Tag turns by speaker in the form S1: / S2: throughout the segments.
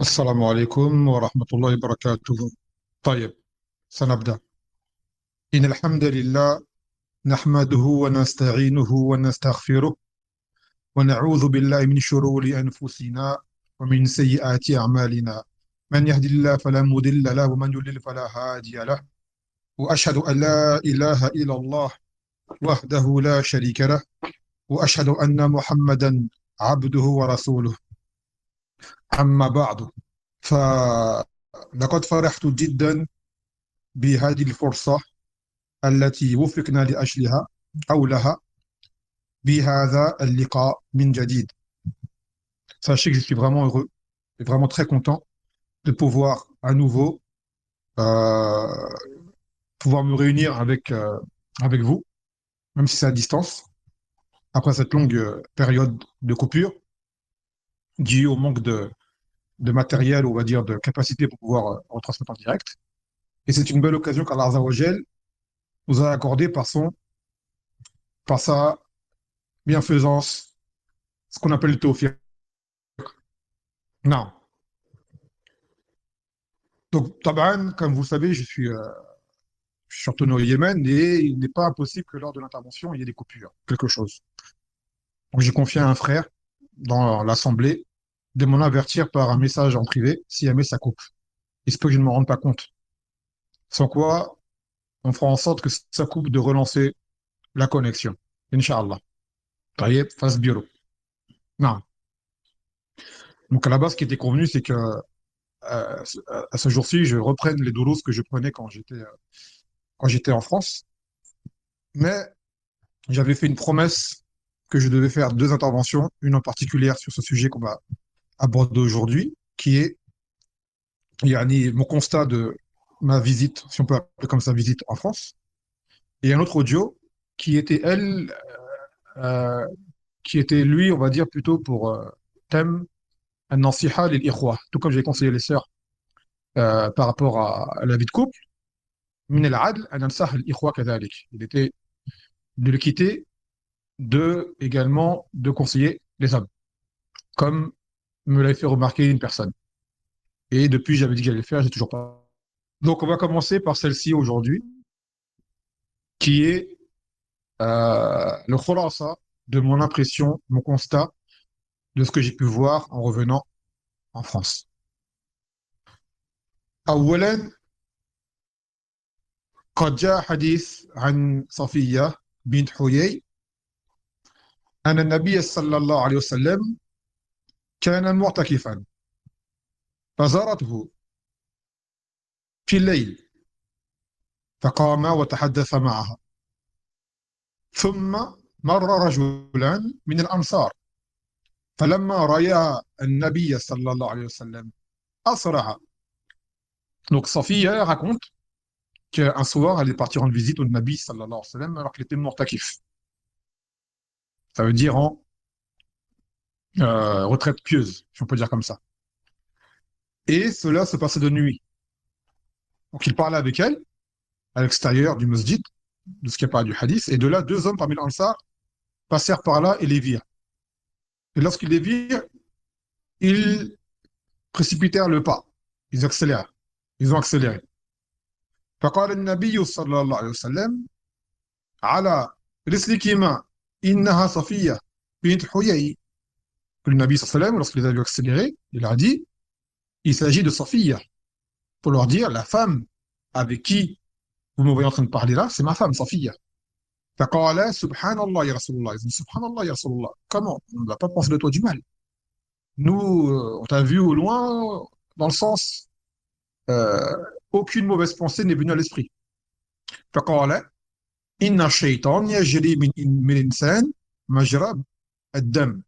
S1: السلام عليكم ورحمة الله وبركاته. طيب، سنبدأ. إن الحمد لله نحمده ونستعينه ونستغفره ونعوذ بالله من شرور أنفسنا ومن سيئات أعمالنا. من يهد الله فلا مضل له ومن يضلل فلا هادي له. وأشهد أن لا إله إلا الله وحده لا شريك له، وأشهد أن محمدا عبده ورسوله. أما بعد، فلقد فرحت جدا بهذه الفرصة التي وفقنا لأجلها أو لها بهذا اللقاء من جديد. Sachez que je suis vraiment heureux et vraiment très content de pouvoir à nouveau euh, pouvoir me réunir avec vous, même si c'est à distance, après cette longue période de coupure due au manque de matériel, ou on va dire de capacité pour pouvoir retransmettre en direct. Et c'est une belle occasion qu'Allah Azza wa Jal nous a accordé par sa bienfaisance, ce qu'on appelle le tawfiq. Non. Donc, Taban, comme vous le savez, je suis retourné au Yémen et il n'est pas impossible que lors de l'intervention, il y ait des coupures, quelque chose. Donc, j'ai confié à un frère dans l'assemblée de m'en avertir par un message en privé si jamais ça coupe. Il se peut que je ne m'en rende pas compte. Sans quoi, on fera en sorte que ça coupe de relancer la connexion. Inch'Allah. Taïeb, face bureau. Non. Donc, à la base, ce qui était convenu, c'est que à ce jour-ci, je reprenne les doulos que je prenais quand j'étais en France. Mais j'avais fait une promesse que je devais faire deux interventions, une en particulier sur ce sujet qu'on va aborder aujourd'hui, qui est mon constat de ma visite, si on peut appeler comme ça, visite en France, et un autre audio qui était, euh, qui était lui, on va dire plutôt pour thème an-nasiha lil-ikhwa, tout comme j'ai conseillé les sœurs par rapport à la vie de couple. من العدل أن ننصح الإخوة كذلك. Il était de l'équité de également de conseiller les hommes, comme me l'avait fait remarquer une personne. Et depuis, j'avais dit que j'allais le faire, j'ai toujours pas. Donc, on va commencer par celle-ci aujourd'hui, qui est le khulasa de mon impression, mon constat de ce que j'ai pu voir en revenant en France. أولا، قد جاء حديث عن صفية بنت حيي أن النبي صلى الله عليه وسلم كان معتكفا فزارته في الليل فقام وتحدث معها، ثم مر رجلان من الأنصار فلما رأى النبي صلى الله عليه وسلم أسرع. Donc Safiya raconte qu'un soir, elle est partie rendre visite au Nabi sallallahu alayhi wa sallam alors qu'il était mu'takif. Ça veut dire en retraite pieuse, si on peut dire comme ça. Et cela se passait de nuit. Donc il parlait avec elle, à l'extérieur du masjid, de ce qui apparaît du hadith, et de là, deux hommes parmi l'Ansar passèrent par là et les virent. Et lorsqu'ils les virent, ils précipitèrent le pas. Ils accélèrent. Ils ont accéléré. فقال النبي صلى الله عليه وسلم على رسلكما إنها صفية بنت حيي. Le Nabi sallallahu alayhi wa sallam, lorsqu'il les a vu accélérer, il a dit, il s'agit de Safiya, pour leur dire, la femme avec qui vous me voyez en train de parler là, c'est ma femme, Safiya. فقال سبحان الله يا رسول الله. Ils ont dit, سبحان الله يا رسول الله. Comment? On ne va pas penser de toi du mal. Nous, on t'a vu au loin, dans le sens, euh, aucune mauvaise pensée n'est venue à l'esprit. فقال إن الشيطان يجري من الإنسان مجرى الدم.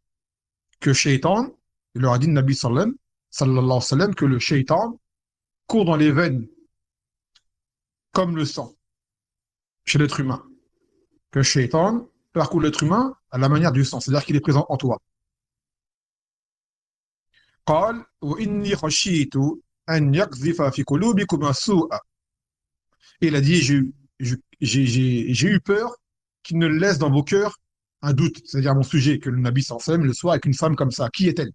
S1: Que shaitan, il leur a dit, Nabi sallallahu alayhi wa sallam, que le shaitan court dans les veines comme le sang chez l'être humain. Que shaitan parcourt l'être humain à la manière du sang, c'est-à-dire qu'il est présent en toi. قال وإني خشيت أن يقذف في قلوبكم السوء. Il a dit, j'ai eu peur qu'il ne laisse dans vos cœurs un doute, c'est-à-dire mon sujet, que le Nabi sallallahu alayhi wa sallam le soit avec une femme comme ça. Qui est-elle?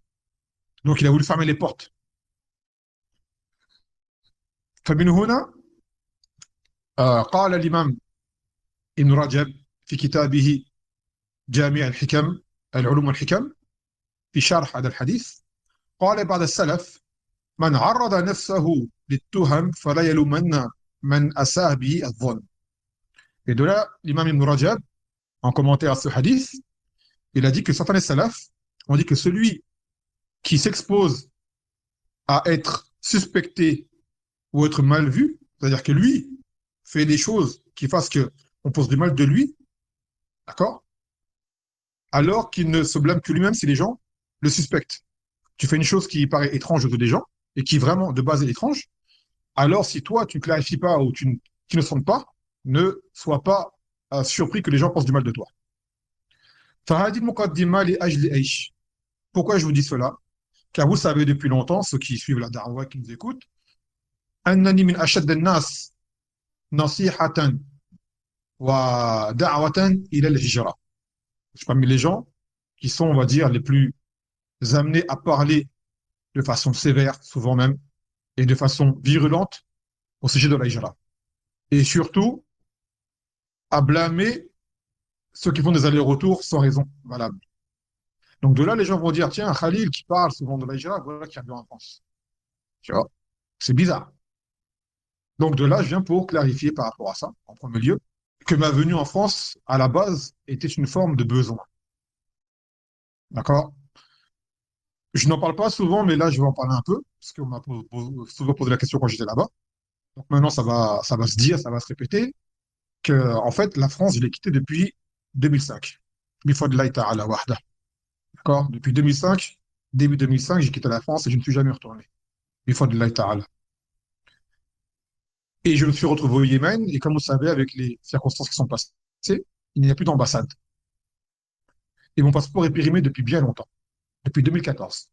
S1: Donc il a voulu fermer les portes. فمن هنا قال الإمام ابن رجب في كتابه جامع الحكم العلوم والحكم في شرح هذا الحديث قال بعد السلف من عرض نفسه للتهم فلا يلومن من أساء به الظن. Et de là, l'imam Ibn Rajab, en commentaire à ce hadith, il a dit que certains des salafs ont dit que celui qui s'expose à être suspecté ou être mal vu, c'est-à-dire que lui fait des choses qui fassent qu'on pense du mal de lui, d'accord? Alors qu'il ne se blâme que lui-même si les gens le suspectent. Tu fais une chose qui paraît étrange aux yeux des gens et qui vraiment de base est étrange, alors si toi tu ne clarifies pas ou tu ne sondes pas, ne sois pas surpris que les gens pensent du mal de toi. Pourquoi je vous dis cela? Car vous savez depuis longtemps, ceux qui suivent la da'wah, qui nous écoutent, أنني من أشد الناس نصيحة ودعوة إلى الهجرة. Je suis parmi les gens qui sont, on va dire, les plus amenés à parler de façon sévère, souvent même, et de façon virulente au sujet de la hijra. Et surtout, à blâmer ceux qui font des allers-retours sans raison valable. Donc de là, les gens vont dire, tiens, Khalil qui parle souvent de la hijra, voilà qui revient en France. Tu vois, c'est bizarre. Donc de là, je viens pour clarifier par rapport à ça, en premier lieu, que ma venue en France, à la base, était une forme de besoin. D'accord? Je n'en parle pas souvent, mais là, je vais en parler un peu, parce qu'on m'a souvent posé la question quand j'étais là-bas. Donc maintenant, ça va se dire, ça va se répéter, que, en fait, la France, je l'ai quittée depuis 2005. Bifadlahi ta'ala wahda. D'accord? Depuis 2005, début 2005, j'ai quitté la France et je ne suis jamais retourné. Bifadlahi ta'ala. Et je me suis retrouvé au Yémen, et comme vous savez, avec les circonstances qui sont passées, il n'y a plus d'ambassade. Et mon passeport est périmé depuis bien longtemps, depuis 2014.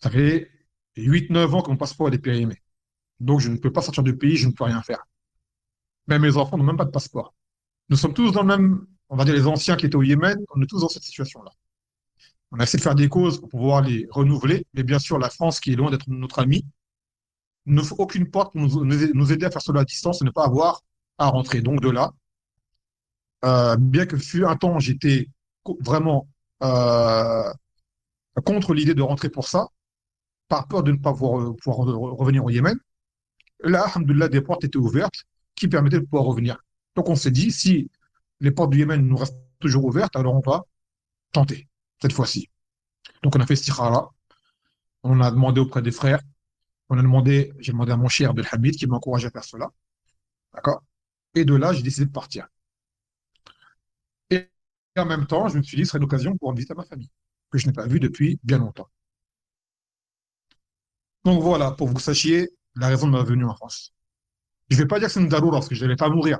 S1: Ça fait 8, 9 ans que mon passeport est périmé. Donc je ne peux pas sortir du pays, je ne peux rien faire. Même mes enfants n'ont même pas de passeport. Nous sommes tous dans le même, on va dire les anciens qui étaient au Yémen, on est tous dans cette situation-là. On a essayé de faire des causes pour pouvoir les renouveler, mais bien sûr, la France, qui est loin d'être notre amie, ne faut aucune porte pour nous aider à faire cela à distance et ne pas avoir à rentrer. Donc de là, bien que fut un temps, j'étais vraiment contre l'idée de rentrer pour ça, par peur de ne pas pouvoir revenir au Yémen. Là, alhamdoulilah, des portes étaient ouvertes qui permettaient de pouvoir revenir. Donc on s'est dit, si les portes du Yémen nous restent toujours ouvertes, alors on va tenter, cette fois-ci. Donc on a fait istikhara, on a demandé auprès des frères, j'ai demandé à mon cher Abdelhamid qui m'a encouragé à faire cela. D'accord? Et de là, j'ai décidé de partir. Et en même temps, je me suis dit, ce serait l'occasion pour visiter ma famille, que je n'ai pas vue depuis bien longtemps. Donc voilà, pour que vous sachiez la raison de ma venue en France. Je ne vais pas dire que c'est une daroura, parce que je n'allais pas mourir.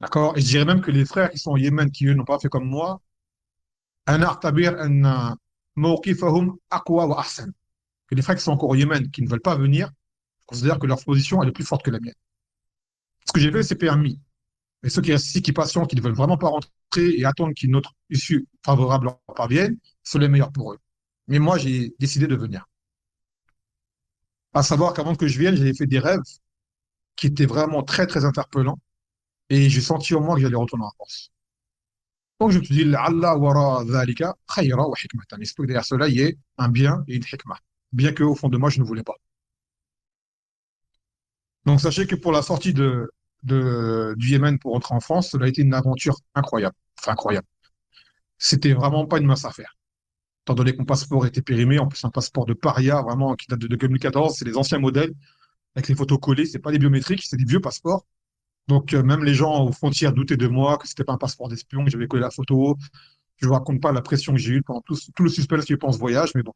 S1: D'accord? Et je dirais même que les frères qui sont au Yémen, qui eux n'ont pas fait comme moi, que les frères qui sont encore au Yémen, qui ne veulent pas venir, je considère que leur position elle est plus forte que la mienne. Ce que j'ai fait, c'est permis. Mais ceux qui restent ici, qui patientent, qui ne veulent vraiment pas rentrer et attendent qu'une autre issue favorable leur parvienne, sont les meilleurs pour eux. Mais moi, j'ai décidé de venir. À savoir qu'avant que je vienne, j'avais fait des rêves qui étaient vraiment très, très interpellants. Et j'ai senti au moins que j'allais retourner en France. Donc je me suis dit, Allah wara dhalika khayra wa hikmatan. Il se peut que derrière cela, il y ait un bien et une hikmah. Bien qu'au fond de moi, je ne voulais pas. Donc sachez que pour la sortie du Yémen pour rentrer en France, cela a été une aventure incroyable. Enfin, incroyable. C'était vraiment pas une mince affaire. Étant donné que mon passeport était périmé, en plus un passeport de paria, vraiment, qui date de 2014, c'est les anciens modèles, avec les photos collées, c'est pas des biométriques, c'est des vieux passeports. Donc même les gens aux frontières doutaient de moi, que c'était pas un passeport d'espion, que j'avais collé la photo. Je vous raconte pas la pression que j'ai eue pendant tout le suspense qui est pendant ce voyage, mais bon,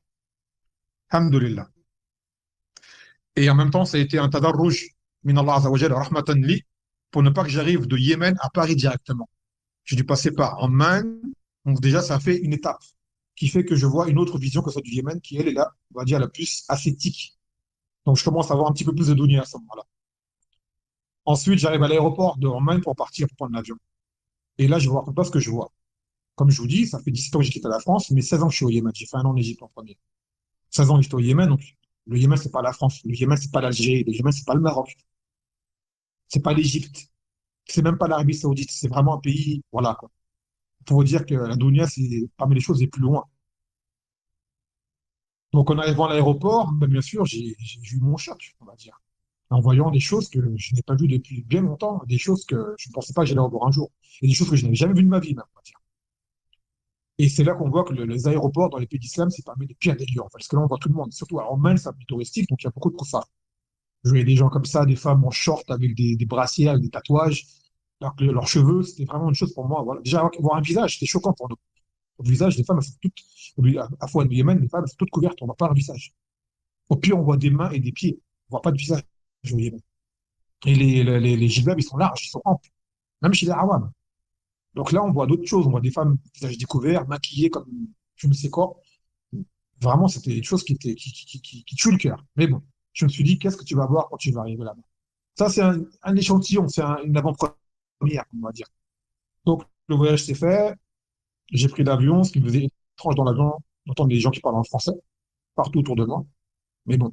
S1: alhamdoulilah. Et en même temps, ça a été un tadarruj min Allah Azza wa Jalla rahmatan li, pour ne pas que j'arrive de Yémen à Paris directement. J'ai dû passer par Amman, donc déjà ça fait une étape qui fait que je vois une autre vision que celle du Yémen, qui elle est là, on va dire la plus ascétique. Donc je commence à avoir un petit peu plus de dunya à ce moment-là. Ensuite, j'arrive à l'aéroport de Amman pour partir pour prendre l'avion. Et là, je vois pas ce que je vois. Comme je vous dis, ça fait 17 ans que j'ai quitté la France, mais 16 ans que je suis au Yémen. J'ai fait un an en Égypte en premier. 16 ans que j'étais au Yémen, donc Le Yémen, c'est pas la France. Le Yémen, c'est pas l'Algérie. Le Yémen, c'est pas le Maroc. C'est pas l'Égypte. C'est même pas l'Arabie Saoudite. C'est vraiment un pays, voilà, quoi. Pour vous dire que la Dounia, c'est parmi les choses les plus loin. Donc, en arrivant à l'aéroport, ben, bien sûr, j'ai eu mon choc, on va dire, en voyant des choses que je n'ai pas vues depuis bien longtemps, des choses que je ne pensais pas que j'allais revoir un jour, et des choses que je n'avais jamais vues de ma vie, même, on va dire. Et c'est là qu'on voit que les aéroports dans les pays d'islam, c'est parmi les pires des lieux, en fait, parce que là, on voit tout le monde. Surtout, alors, en Oman, c'est un pays touristique, donc il y a beaucoup de koufars. Je voyais des gens comme ça, des femmes en short avec des brassiers, avec des tatouages, alors que leurs cheveux, c'était vraiment une chose pour moi. Voilà. Déjà, voir un visage, c'était choquant pour nous. Le visage, les femmes, elles sont toutes, à Fouad, au Yémen, les femmes, elles sont toutes couvertes, on ne voit pas leur visage. Au pire, on voit des mains et des pieds, on ne voit pas de visage au Yémen. Et les djellabs, ils sont larges, ils sont amples, même chez les Awam. Donc là, on voit d'autres choses, on voit des femmes, visage découvert, maquillées comme je ne sais quoi. Vraiment, c'était une chose qui tue le cœur. Mais bon, je me suis dit, qu'est-ce que tu vas voir quand tu vas arriver là-bas? Ça, c'est un échantillon, c'est une avant-première, on va dire. Donc, le voyage s'est fait, j'ai pris l'avion, ce qui me faisait étrange dans l'avion, d'entendre des gens qui parlent en français partout autour de moi. Mais bon,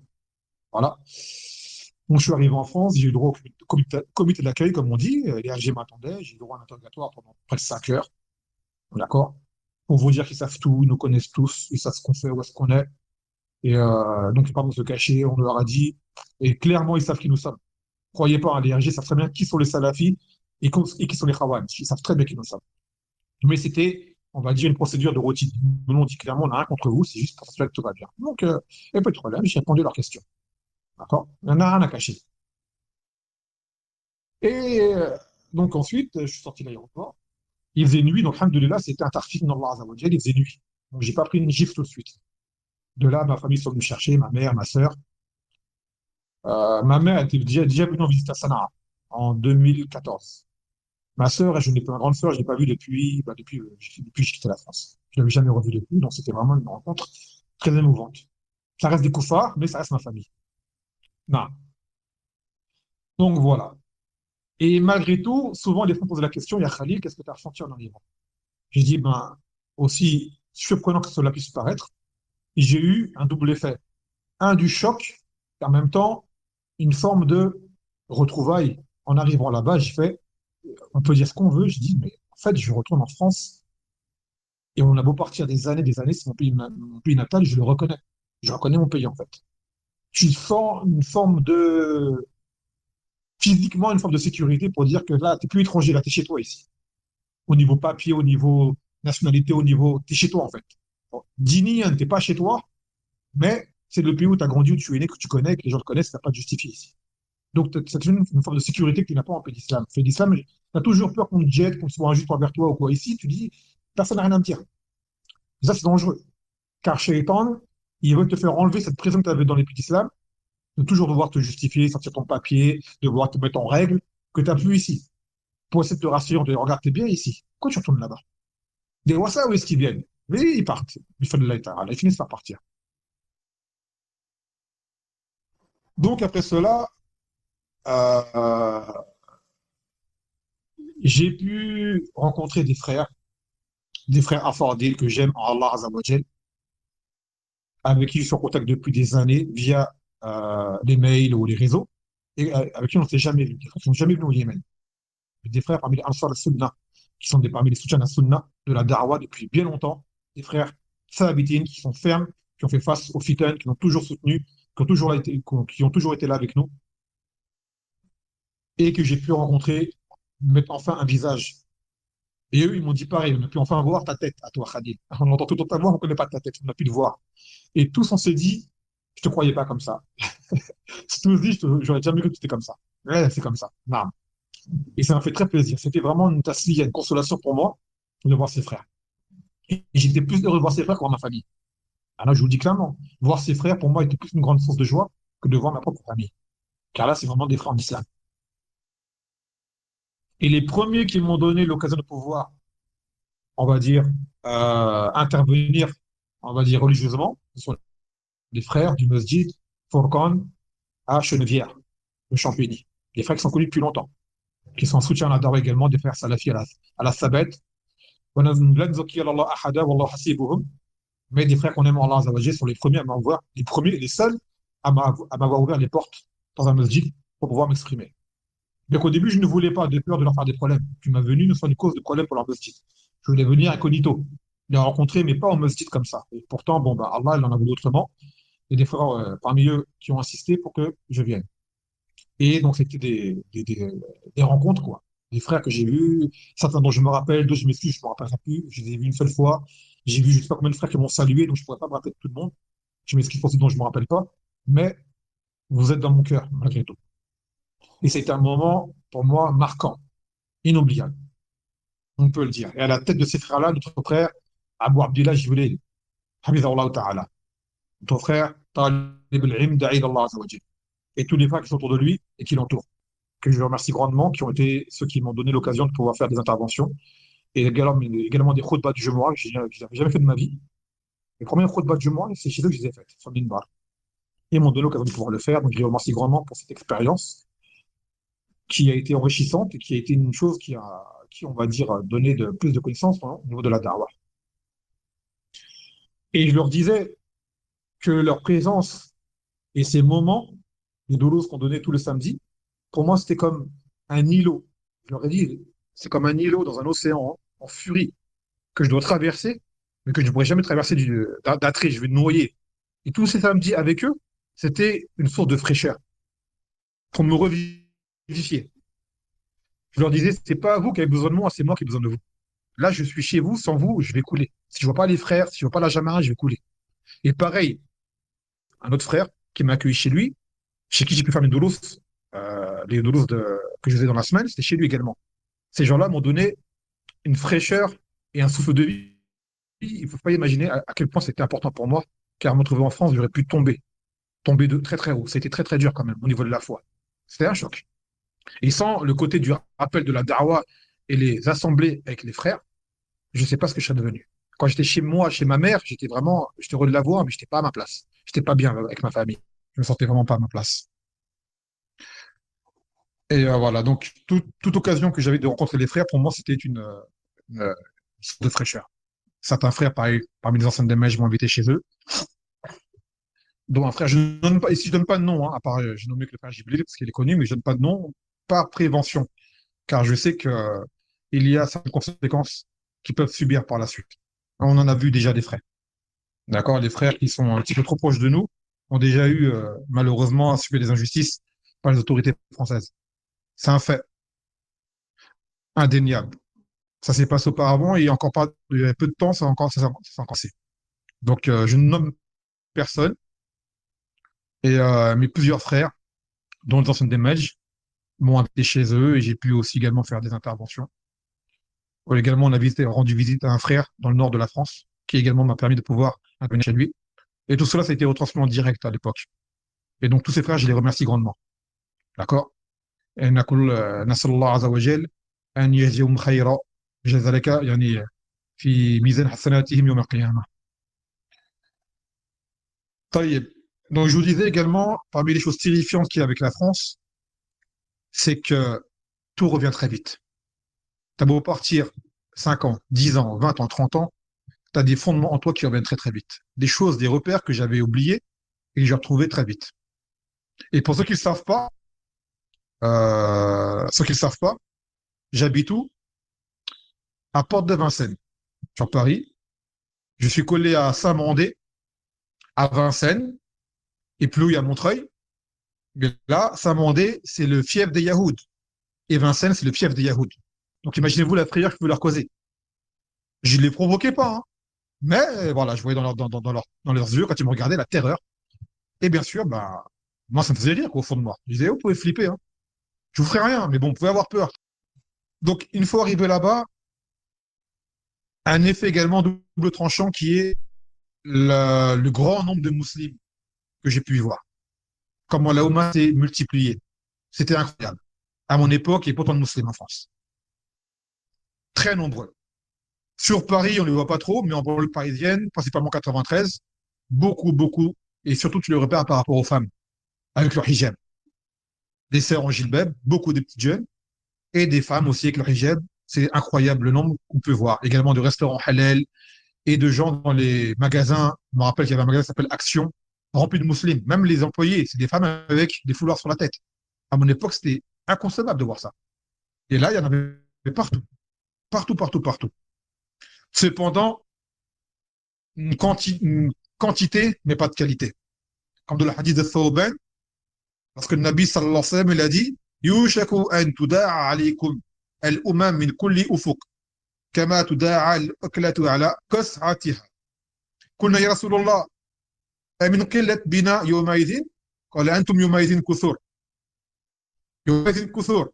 S1: voilà. Donc, je suis arrivé en France, j'ai eu droit au comité d'accueil, comme on dit. Les AG m'attendaient, j'ai eu droit à un interrogatoire pendant près de 5 heures. D'accord? Pour vous dire qu'ils savent tout, ils nous connaissent tous, ils savent ce qu'on fait, où est-ce qu'on est. Et donc, ils parlent de se cacher, on leur a dit. Et clairement, ils savent qui nous sommes. Croyez pas, hein, les RG savent très bien qui sont les salafis et qui sont les khawans. Ils savent très bien qui nous sommes. Mais c'était, on va dire, une procédure de routine. Nous, on dit clairement, on n'a rien contre vous, c'est juste pour s'assurer que tout va bien. Donc, il n'y a pas de problème, j'ai répondu à leurs questions. D'accord? Il n'y en a rien à cacher. Et donc, ensuite, je suis sorti de l'aéroport. Il faisait nuit, donc, alhamdoulilah, c'était un tarfik d'Allah Azza wa Jal, il faisait nuit. Donc, j'ai pas pris une gifle tout de suite. De là, ma famille sont venus me chercher, ma mère, ma sœur. Ma mère était déjà venue en visite à Sanaa en 2014. Ma sœur, je n'ai pas, ma grande sœur, je ne l'ai pas vue depuis que j'ai quitté la France. Je ne l'avais jamais revue depuis, donc c'était vraiment une rencontre très émouvante. Ça reste des koufars, mais ça reste ma famille. Non. Donc voilà. Et malgré tout, souvent les gens posent la question, il y a Khalil, qu'est-ce que tu as ressenti en arrivant? Je dis, ben, aussi surprenant que cela puisse paraître, j'ai eu un double effet. Un du choc, et en même temps, une forme de retrouvaille. En arrivant là-bas, j'ai fait, on peut dire ce qu'on veut, je dis, mais en fait, je retourne en France et on a beau partir des années, c'est mon pays natal, je le reconnais. Je reconnais mon pays, en fait. Tu sens une forme de, physiquement, une forme de sécurité pour dire que là, t'es plus étranger, là, t'es chez toi ici. Au niveau papier, au niveau nationalité, au niveau, t'es chez toi, en fait. Bon, Dini, hein, t'es pas chez toi, mais c'est le pays où tu as grandi, où tu es né, que tu connais, que les gens te connaissent, t'as pas de justifié ici. Donc, c'est une forme de sécurité que tu n'as pas en pays d'islam. En pays d'islam, tu as toujours peur qu'on te jette, qu'on soit injuste envers toi ou quoi. Ici, tu dis, personne n'a rien à me dire. Ça, c'est dangereux. Car Shaitan, il veut te faire enlever cette prison que tu avais dans les pays d'islam, de toujours devoir te justifier, sortir ton papier, devoir te mettre en règle, que tu n'as plus ici. Pour essayer de te rassurer, on te dit, regarde, t'es bien ici. Pourquoi tu retournes là-bas? Des Wassa, où est-ce qu'ils viennent? Mais ils partent. Ils finissent par partir. Donc, après cela, euh, j'ai pu rencontrer des frères affordés que j'aime en Allah Azzawajal, avec qui je suis en contact depuis des années via les mails ou les réseaux, et avec qui on ne s'est jamais vu. Des frères qui ne sont jamais venus au Yémen. Des frères parmi les Ansar al-Sunnah, qui sont parmi les soutiens de la Sunnah, de la Darwa depuis bien longtemps. Des frères Sahabitin qui sont fermes, qui ont fait face aux fitans, qui ont toujours soutenu, qui ont toujours été là avec nous, et que j'ai pu rencontrer, mettre enfin un visage. Et eux, ils m'ont dit pareil, on a pu enfin voir ta tête à toi, Khalil. On entend tout dans ta voix, on ne connaît pas ta tête, on a pu te voir. Et tous, on s'est dit, je te croyais pas comme ça. Si tous dit, j'aurais jamais cru que tu étais comme ça. Ouais, c'est comme ça. Non. Et ça m'a fait très plaisir. C'était vraiment une taslia, une consolation pour moi de voir ses frères. Et j'étais plus heureux de voir ses frères que voir ma famille. Alors je vous le dis clairement, voir ses frères, pour moi, était plus une grande source de joie que de voir ma propre famille. Car là, c'est vraiment des frères en islam. Et les premiers qui m'ont donné l'occasion de pouvoir, on va dire, intervenir, on va dire, religieusement, ce sont les frères du Masjid Fourqan à Chenevière, le Champigny. Des frères qui sont connus depuis longtemps, qui sont en soutien à la Darwa également, des frères salafis à la Sabet. Mais des frères qu'on aime en Allah Azza wa Jalla sont les premiers à m'envoyer, les premiers et les seuls à m'avoir ouvert les portes dans un masjid pour pouvoir m'exprimer. Donc au début, je ne voulais pas, de peur de leur faire des problèmes. Tu m'as venu, ne soit une cause de problème pour leur masjid. Je voulais venir incognito, les rencontrer, mais pas en masjid comme ça. Et pourtant, bon, bah, Allah, il en a voulu autrement. Et des frères parmi eux qui ont insisté pour que je vienne. Et donc, c'était des rencontres, quoi. Des frères que j'ai vus, certains dont je me rappelle, d'autres je m'excuse, je ne me rappellerai plus. Je les ai vus une seule fois. J'ai vu je ne sais pas combien de frères qui m'ont salué, donc je ne pourrais pas me rappeler de tout le monde. Je m'excuse pour ceux dont je ne me rappelle pas. Mais vous êtes dans mon cœur, malgré tout. Et c'était un moment, pour moi, marquant, inoubliable. On peut le dire. Et à la tête de ces frères-là, notre frère, Abu Abdillah Jibril, Hafizahullah Ta'ala. Notre frère, Talib al-Ilm Da'id Allah Azza wa Jal. Et tous les frères qui sont autour de lui et qui l'entourent, que je remercie grandement, qui ont été ceux qui m'ont donné l'occasion de pouvoir faire des interventions, et également des khutbahs du Jumu'ah que je n'avais jamais fait de ma vie. Les premières khutbahs du Jumu'ah, c'est chez eux que je les ai faites, sur le minbar. Ils m'ont donné l'occasion de pouvoir le faire, donc je les remercie grandement pour cette expérience qui a été enrichissante et qui a été une chose qui on va dire, donné plus de connaissances, hein, au niveau de la da'wah. Et je leur disais que leur présence et ces moments, les doulos qu'on donnait tout le samedi, pour moi, c'était comme un îlot. Je leur ai dit, c'est comme un îlot dans un océan, hein, en furie, que je dois traverser, mais que je ne pourrais jamais traverser d'un trait, je vais noyer. Et tous ces samedis avec eux, c'était une source de fraîcheur pour me revivifier. Je leur disais, c'est pas vous qui avez besoin de moi, c'est moi qui ai besoin de vous. Là, je suis chez vous, sans vous, je vais couler. Si je vois pas les frères, si je vois pas la Jamara, je vais couler. Et pareil, un autre frère qui m'a accueilli chez lui, chez qui j'ai pu faire mes doulos, les doulos que je faisais dans la semaine, c'était chez lui également. Ces gens-là m'ont donné une fraîcheur et un souffle de vie. Il ne faut pas imaginer à quel point c'était important pour moi, car me trouver en France, j'aurais pu tomber de très très haut. C'était très très dur quand même au niveau de la foi. C'était un choc. Et sans le côté du rappel de la da'wah et les assemblées avec les frères, je ne sais pas ce que je serais devenu. Quand j'étais chez moi, chez ma mère, j'étais heureux de la voir, mais j'étais pas à ma place. J'étais pas bien avec ma famille. Je me sentais vraiment pas à ma place. Et voilà, donc toute occasion que j'avais de rencontrer les frères, pour moi, c'était une source de fraîcheur. Certains frères, pareil, parmi les anciens des maîtres, m'ont invité chez eux. Dont un frère, je ne donne pas, ici je donne pas de nom, hein, à part, j'ai nommé que le frère Gibril parce qu'il est connu, mais je donne pas de nom par prévention, car je sais que il y a certaines conséquences qui peuvent subir par la suite. On en a vu déjà des frères. D'accord? Les frères qui sont un petit peu trop proches de nous ont déjà eu, malheureusement, à subir des injustices par les autorités françaises. C'est un fait indéniable. Ça s'est passé auparavant et encore pas, il y a peu de temps, ça encore passé. Donc, je ne nomme personne, mais plusieurs frères, dont les anciens des Medj, m'ont invité chez eux et j'ai pu aussi également faire des interventions. Également, on a rendu visite à un frère dans le nord de la France, qui également m'a permis de pouvoir intervenir chez lui. Et tout cela, ça a été retransmis en direct à l'époque. Et donc, tous ces frères, je les remercie grandement. D'accord? Et نسأل الله عز وجل أن يجزيهم خيرا بذلك يعني في ميزان حسناتهم يوم القيامة. طيب. Donc, je vous disais également, parmi les choses terrifiantes qu'il y a avec la France, c'est que tout revient très vite. T'as beau partir 5 ans, 10 ans, 20 ans, 30 ans, tu as des fondements en toi qui reviennent très très vite. Des choses, des repères que j'avais oubliés et que j'ai retrouvés très vite. Et pour ceux qui ne savent pas, j'habite où? À Porte de Vincennes, sur Paris. Je suis collé à Saint-Mandé, à Vincennes, et plus à Montreuil. Mais là, Saint-Mandé, c'est le fief des Yahouds. Et Vincennes, c'est le fief des Yahouds. Donc imaginez-vous la frayeur que je peux leur causer. Je ne les provoquais pas, hein. Mais voilà, je voyais dans leurs yeux, quand ils me regardaient, la terreur. Et bien sûr, bah, moi, ça me faisait rire, quoi, au fond de moi. Je disais, oh, vous pouvez flipper, hein. Je vous ferai rien, mais bon, vous pouvez avoir peur. Donc, une fois arrivé là-bas, un effet également double tranchant qui est le grand nombre de musulmans que j'ai pu y voir. Comment la Oumma s'est multipliée. C'était incroyable. À mon époque, il y avait pas autant de musulmans en France. Très nombreux. Sur Paris, on ne les voit pas trop, mais en banlieue parisienne, principalement 93, beaucoup, beaucoup, et surtout tu le repères par rapport aux femmes, avec leur hijab. Des sœurs en gilbeb, beaucoup de petites jeunes, et des femmes aussi avec leur hijab. C'est incroyable le nombre qu'on peut voir. Également de restaurants halal et de gens dans les magasins. Je me rappelle qu'il y avait un magasin qui s'appelle Action, remplis de musulmans. Même les employés, c'est des femmes avec des foulards sur la tête. À mon époque, c'était inconcevable de voir ça. Et là, il y en avait partout, partout, partout, partout. Cependant, une quantité, mais pas de qualité. Comme de la hadith de Thawban, parce que le Nabi sallallahu alayhi wa sallam, il a dit, Yushaku an tuda'a alaykum al-umam min kulli ufuq, kama tuda'a al-aklatu ala qas'atiha. قلنا يا رسول الله أمن قلة بنا يومئذ قال أنتم يومئذ كثور يومئذ كثور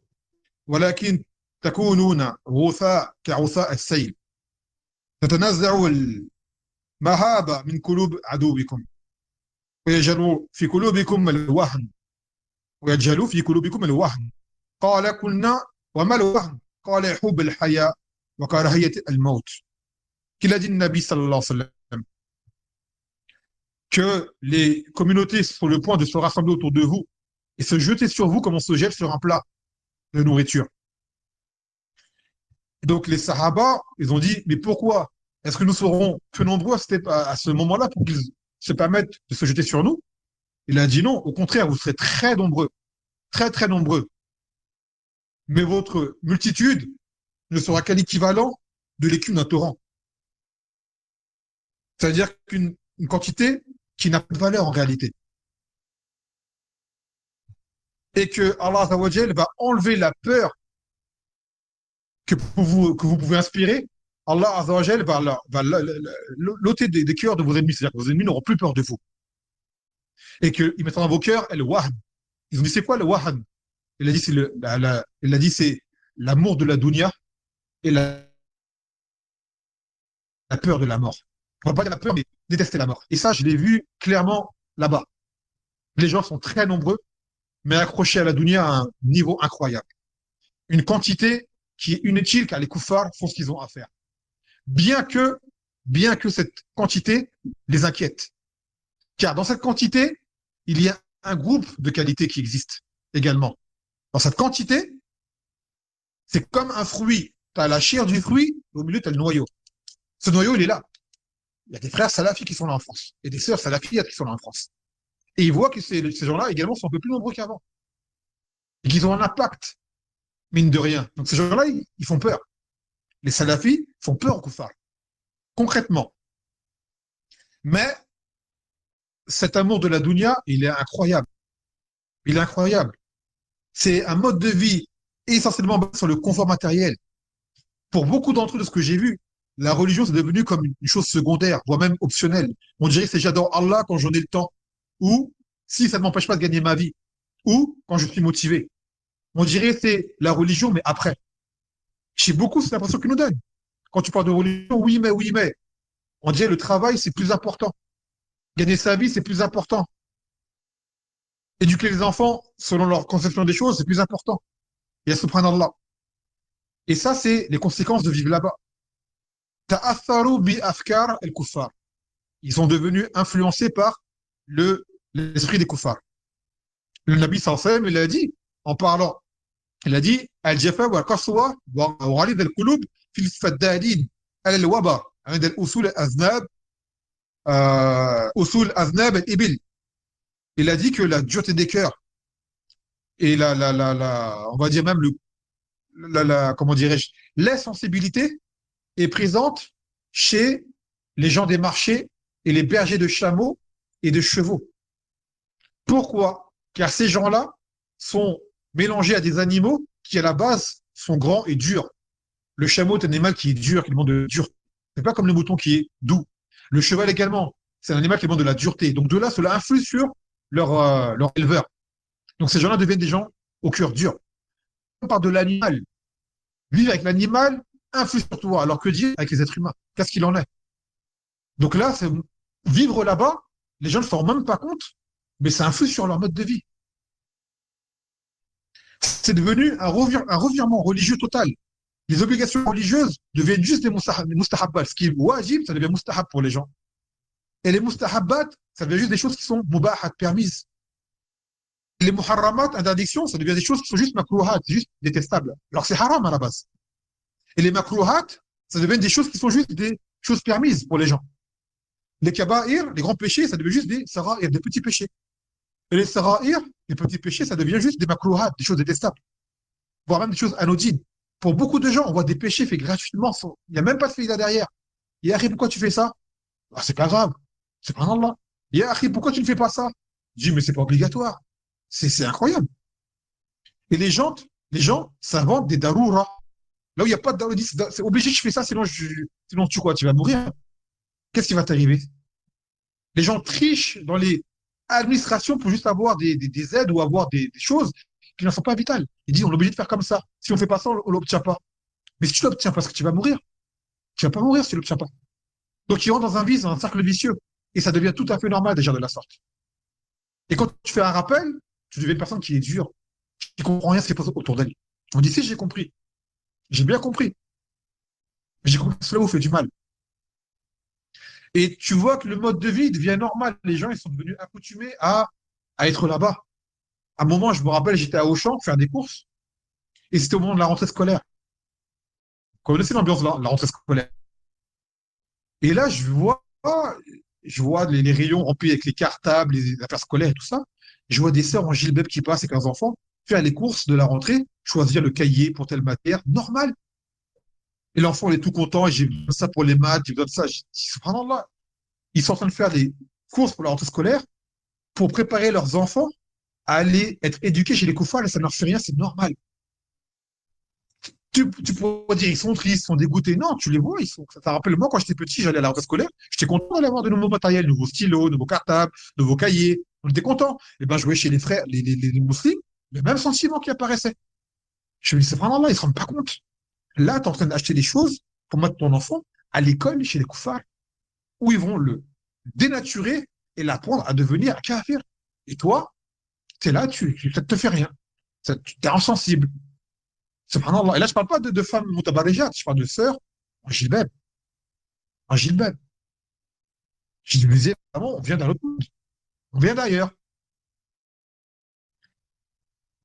S1: ولكن تكونون غثاء كغثاء السيل تتنزع المهابة من قلوب عدوكم ويجعل في قلوبكم الوهن ويجعل في قلوبكم الوهن قال قلنا وما الوهن قال حب الحياة وكراهية الموت qu'il a dit le Nabi sallallahu alayhi wa sallam que les communautés sont sur le point de se rassembler autour de vous et se jeter sur vous comme on se jette sur un plat de nourriture. Et donc les Sahaba, ils ont dit, mais pourquoi est-ce que nous serons peu nombreux à ce moment-là pour qu'ils se permettent de se jeter sur nous? Il a dit non, au contraire, vous serez très nombreux, très très nombreux. Mais votre multitude ne sera qu'à l'équivalent de l'écume d'un torrent. C'est-à-dire qu'une quantité qui n'a pas de valeur en réalité. Et que Allah Azzawajal va enlever la peur que vous pouvez inspirer. Allah Azzawajal va l'ôter des cœurs de vos ennemis. C'est-à-dire que vos ennemis n'auront plus peur de vous. Et qu'il mettra dans vos cœurs le wahn. Ils ont dit, c'est quoi le wahn? Il a dit, c'est l'amour de la dunya et la peur de la mort. On va pas dire la peur, mais détester la mort. Et ça, je l'ai vu clairement là-bas. Les gens sont très nombreux, mais accrochés à la dunya à un niveau incroyable. Une quantité qui est inutile car les koufars font ce qu'ils ont à faire. Bien que cette quantité les inquiète. Car dans cette quantité, il y a un groupe de qualité qui existe également. Dans cette quantité, c'est comme un fruit. Tu as la chair du fruit, et au milieu, tu as le noyau. Ce noyau, il est là. Il y a des frères salafis qui sont là en France, et des sœurs salafiyates qui sont là en France. Et ils voient que ces gens-là également sont un peu plus nombreux qu'avant. Et qu'ils ont un impact, mine de rien. Donc ces gens-là, ils font peur. Les salafis font peur aux koufars. Concrètement. Mais cet amour de la dunya, il est incroyable. Il est incroyable. C'est un mode de vie essentiellement basé sur le confort matériel. Pour beaucoup d'entre eux, de ce que j'ai vu, la religion, c'est devenu comme une chose secondaire, voire même optionnelle. On dirait que c'est j'adore Allah quand j'en ai le temps, ou si ça ne m'empêche pas de gagner ma vie, ou quand je suis motivé. On dirait que c'est la religion, mais après. Chez beaucoup, c'est l'impression qu'ils nous donnent. Quand tu parles de religion, oui, mais. On dirait le travail, c'est plus important. Gagner sa vie, c'est plus important. Éduquer les enfants, selon leur conception des choses, c'est plus important. Et à subhanallah. Et ça, c'est les conséquences de vivre là-bas. Ta'atharu bi afkar al-kuffar. Ils sont devenus influencés par l'esprit des kuffars. Le Nabi sallallahu alayhi wa sallam, il a dit, en parlant, il a dit, al-jafa wa al-qaswa wa ghalid al-qulub fil faddadin al-waba عند الأصول الأذناب أصول أذناب الإبل. Il a dit que la dureté des cœurs et on va dire même comment dirais-je, l'insensibilité est présente chez les gens des marchés et les bergers de chameaux et de chevaux. Pourquoi? Car ces gens-là sont mélangés à des animaux qui, à la base, sont grands et durs. Le chameau est un animal qui est dur, qui demande de dureté. C'est pas comme le mouton qui est doux. Le cheval également, c'est un animal qui demande de la dureté. Donc de là, cela influe sur leur éleveur. Donc ces gens-là deviennent des gens au cœur dur. On parle de l'animal. Vivre avec l'animal influe sur toi. Alors que dire avec les êtres humains? Qu'est-ce qu'il en est? Donc là, vivre là-bas, les gens ne s'en rendent même pas compte, mais ça influe sur leur mode de vie. C'est devenu un revirement religieux total. Les obligations religieuses deviennent juste des mustahabbat. Ce qui est wajib, ça devient mustahab pour les gens. Et les mustahabbat, ça devient juste des choses qui sont mubahat, permises. Les muharramat, interdictions, ça devient des choses qui sont juste makruhat, juste détestables. Alors c'est haram à la base. Et les makruhat, ça devient des choses qui sont juste des choses permises pour les gens. Les kaba'ir, les grands péchés, ça devient juste des sara'ir, des petits péchés. Et les sara'ir, les petits péchés, ça devient juste des makrouhat, des choses détestables, voire même des choses anodines. Pour beaucoup de gens, on voit des péchés faits gratuitement, il n'y a même pas de faïda derrière. Et Akhi, pourquoi tu fais ça? Ah, c'est pas grave, c'est pas Allah. Et Akhi, pourquoi tu ne fais pas ça? Je dis, mais c'est pas obligatoire. C'est incroyable. Et les gens s'inventent des darouras. Là où il n'y a pas de daroura, c'est obligé que je fais ça, sinon tu quoi, tu vas mourir. Qu'est-ce qui va t'arriver? Les gens trichent dans les administrations pour juste avoir des aides ou avoir des choses qui ne sont pas vitales. Ils disent, on est obligé de faire comme ça. Si on ne fait pas ça, on ne l'obtient pas. Mais si tu l'obtiens parce que tu vas mourir, tu ne vas pas mourir si tu ne l'obtiens pas. Donc ils rentrent dans un vice, dans un cercle vicieux. Et ça devient tout à fait normal déjà de la sorte. Et quand tu fais un rappel, tu deviens une personne qui est dure, qui ne comprend rien ce qui se passe autour d'elle. On dit, si, j'ai compris. J'ai bien compris. Mais j'ai compris que cela vous fait du mal. Et tu vois que le mode de vie devient normal. Les gens, ils sont devenus accoutumés à être là-bas. À un moment, je me rappelle, j'étais à Auchan faire des courses. Et c'était au moment de la rentrée scolaire. Vous connaissez l'ambiance de la rentrée scolaire. Et là, je vois les rayons remplis avec les cartables, les affaires scolaires et tout ça. Je vois des sœurs en gilbeb qui passent avec leurs enfants faire les courses de la rentrée, choisir le cahier pour telle matière, normal. Et l'enfant, il est tout content, et j'ai besoin de ça pour les maths, j'ai besoin de ça. Je dis, subhanallah, ils sont en train de faire des courses pour la rentrée scolaire pour préparer leurs enfants à aller être éduqués chez les koufars, et ça ne leur fait rien, c'est normal. Tu pourrais dire, ils sont tristes, ils sont dégoûtés. Non, tu les vois, ça rappelle moi quand j'étais petit, j'allais à la rentrée scolaire, j'étais content d'aller avoir de nouveaux matériels, nouveaux stylos, nouveaux cartables, nouveaux cahiers. On était content. Et ben, je voyais chez les frères, les musulmans, le même sentiment qui apparaissait. Je me dis, c'est vraiment là, ils ne se rendent pas compte. Là, tu es en train d'acheter des choses pour mettre ton enfant à l'école chez les koufars, où ils vont le dénaturer et l'apprendre à devenir un kafir. Et toi, tu es là, ça ne te fait rien. Tu es insensible. Subhanallah. Et là, je ne parle pas de femmes mutabarijat, je parle de sœurs en gilbeb. En gilbeb. Je disais, vraiment, on vient d'un autre monde. On vient d'ailleurs.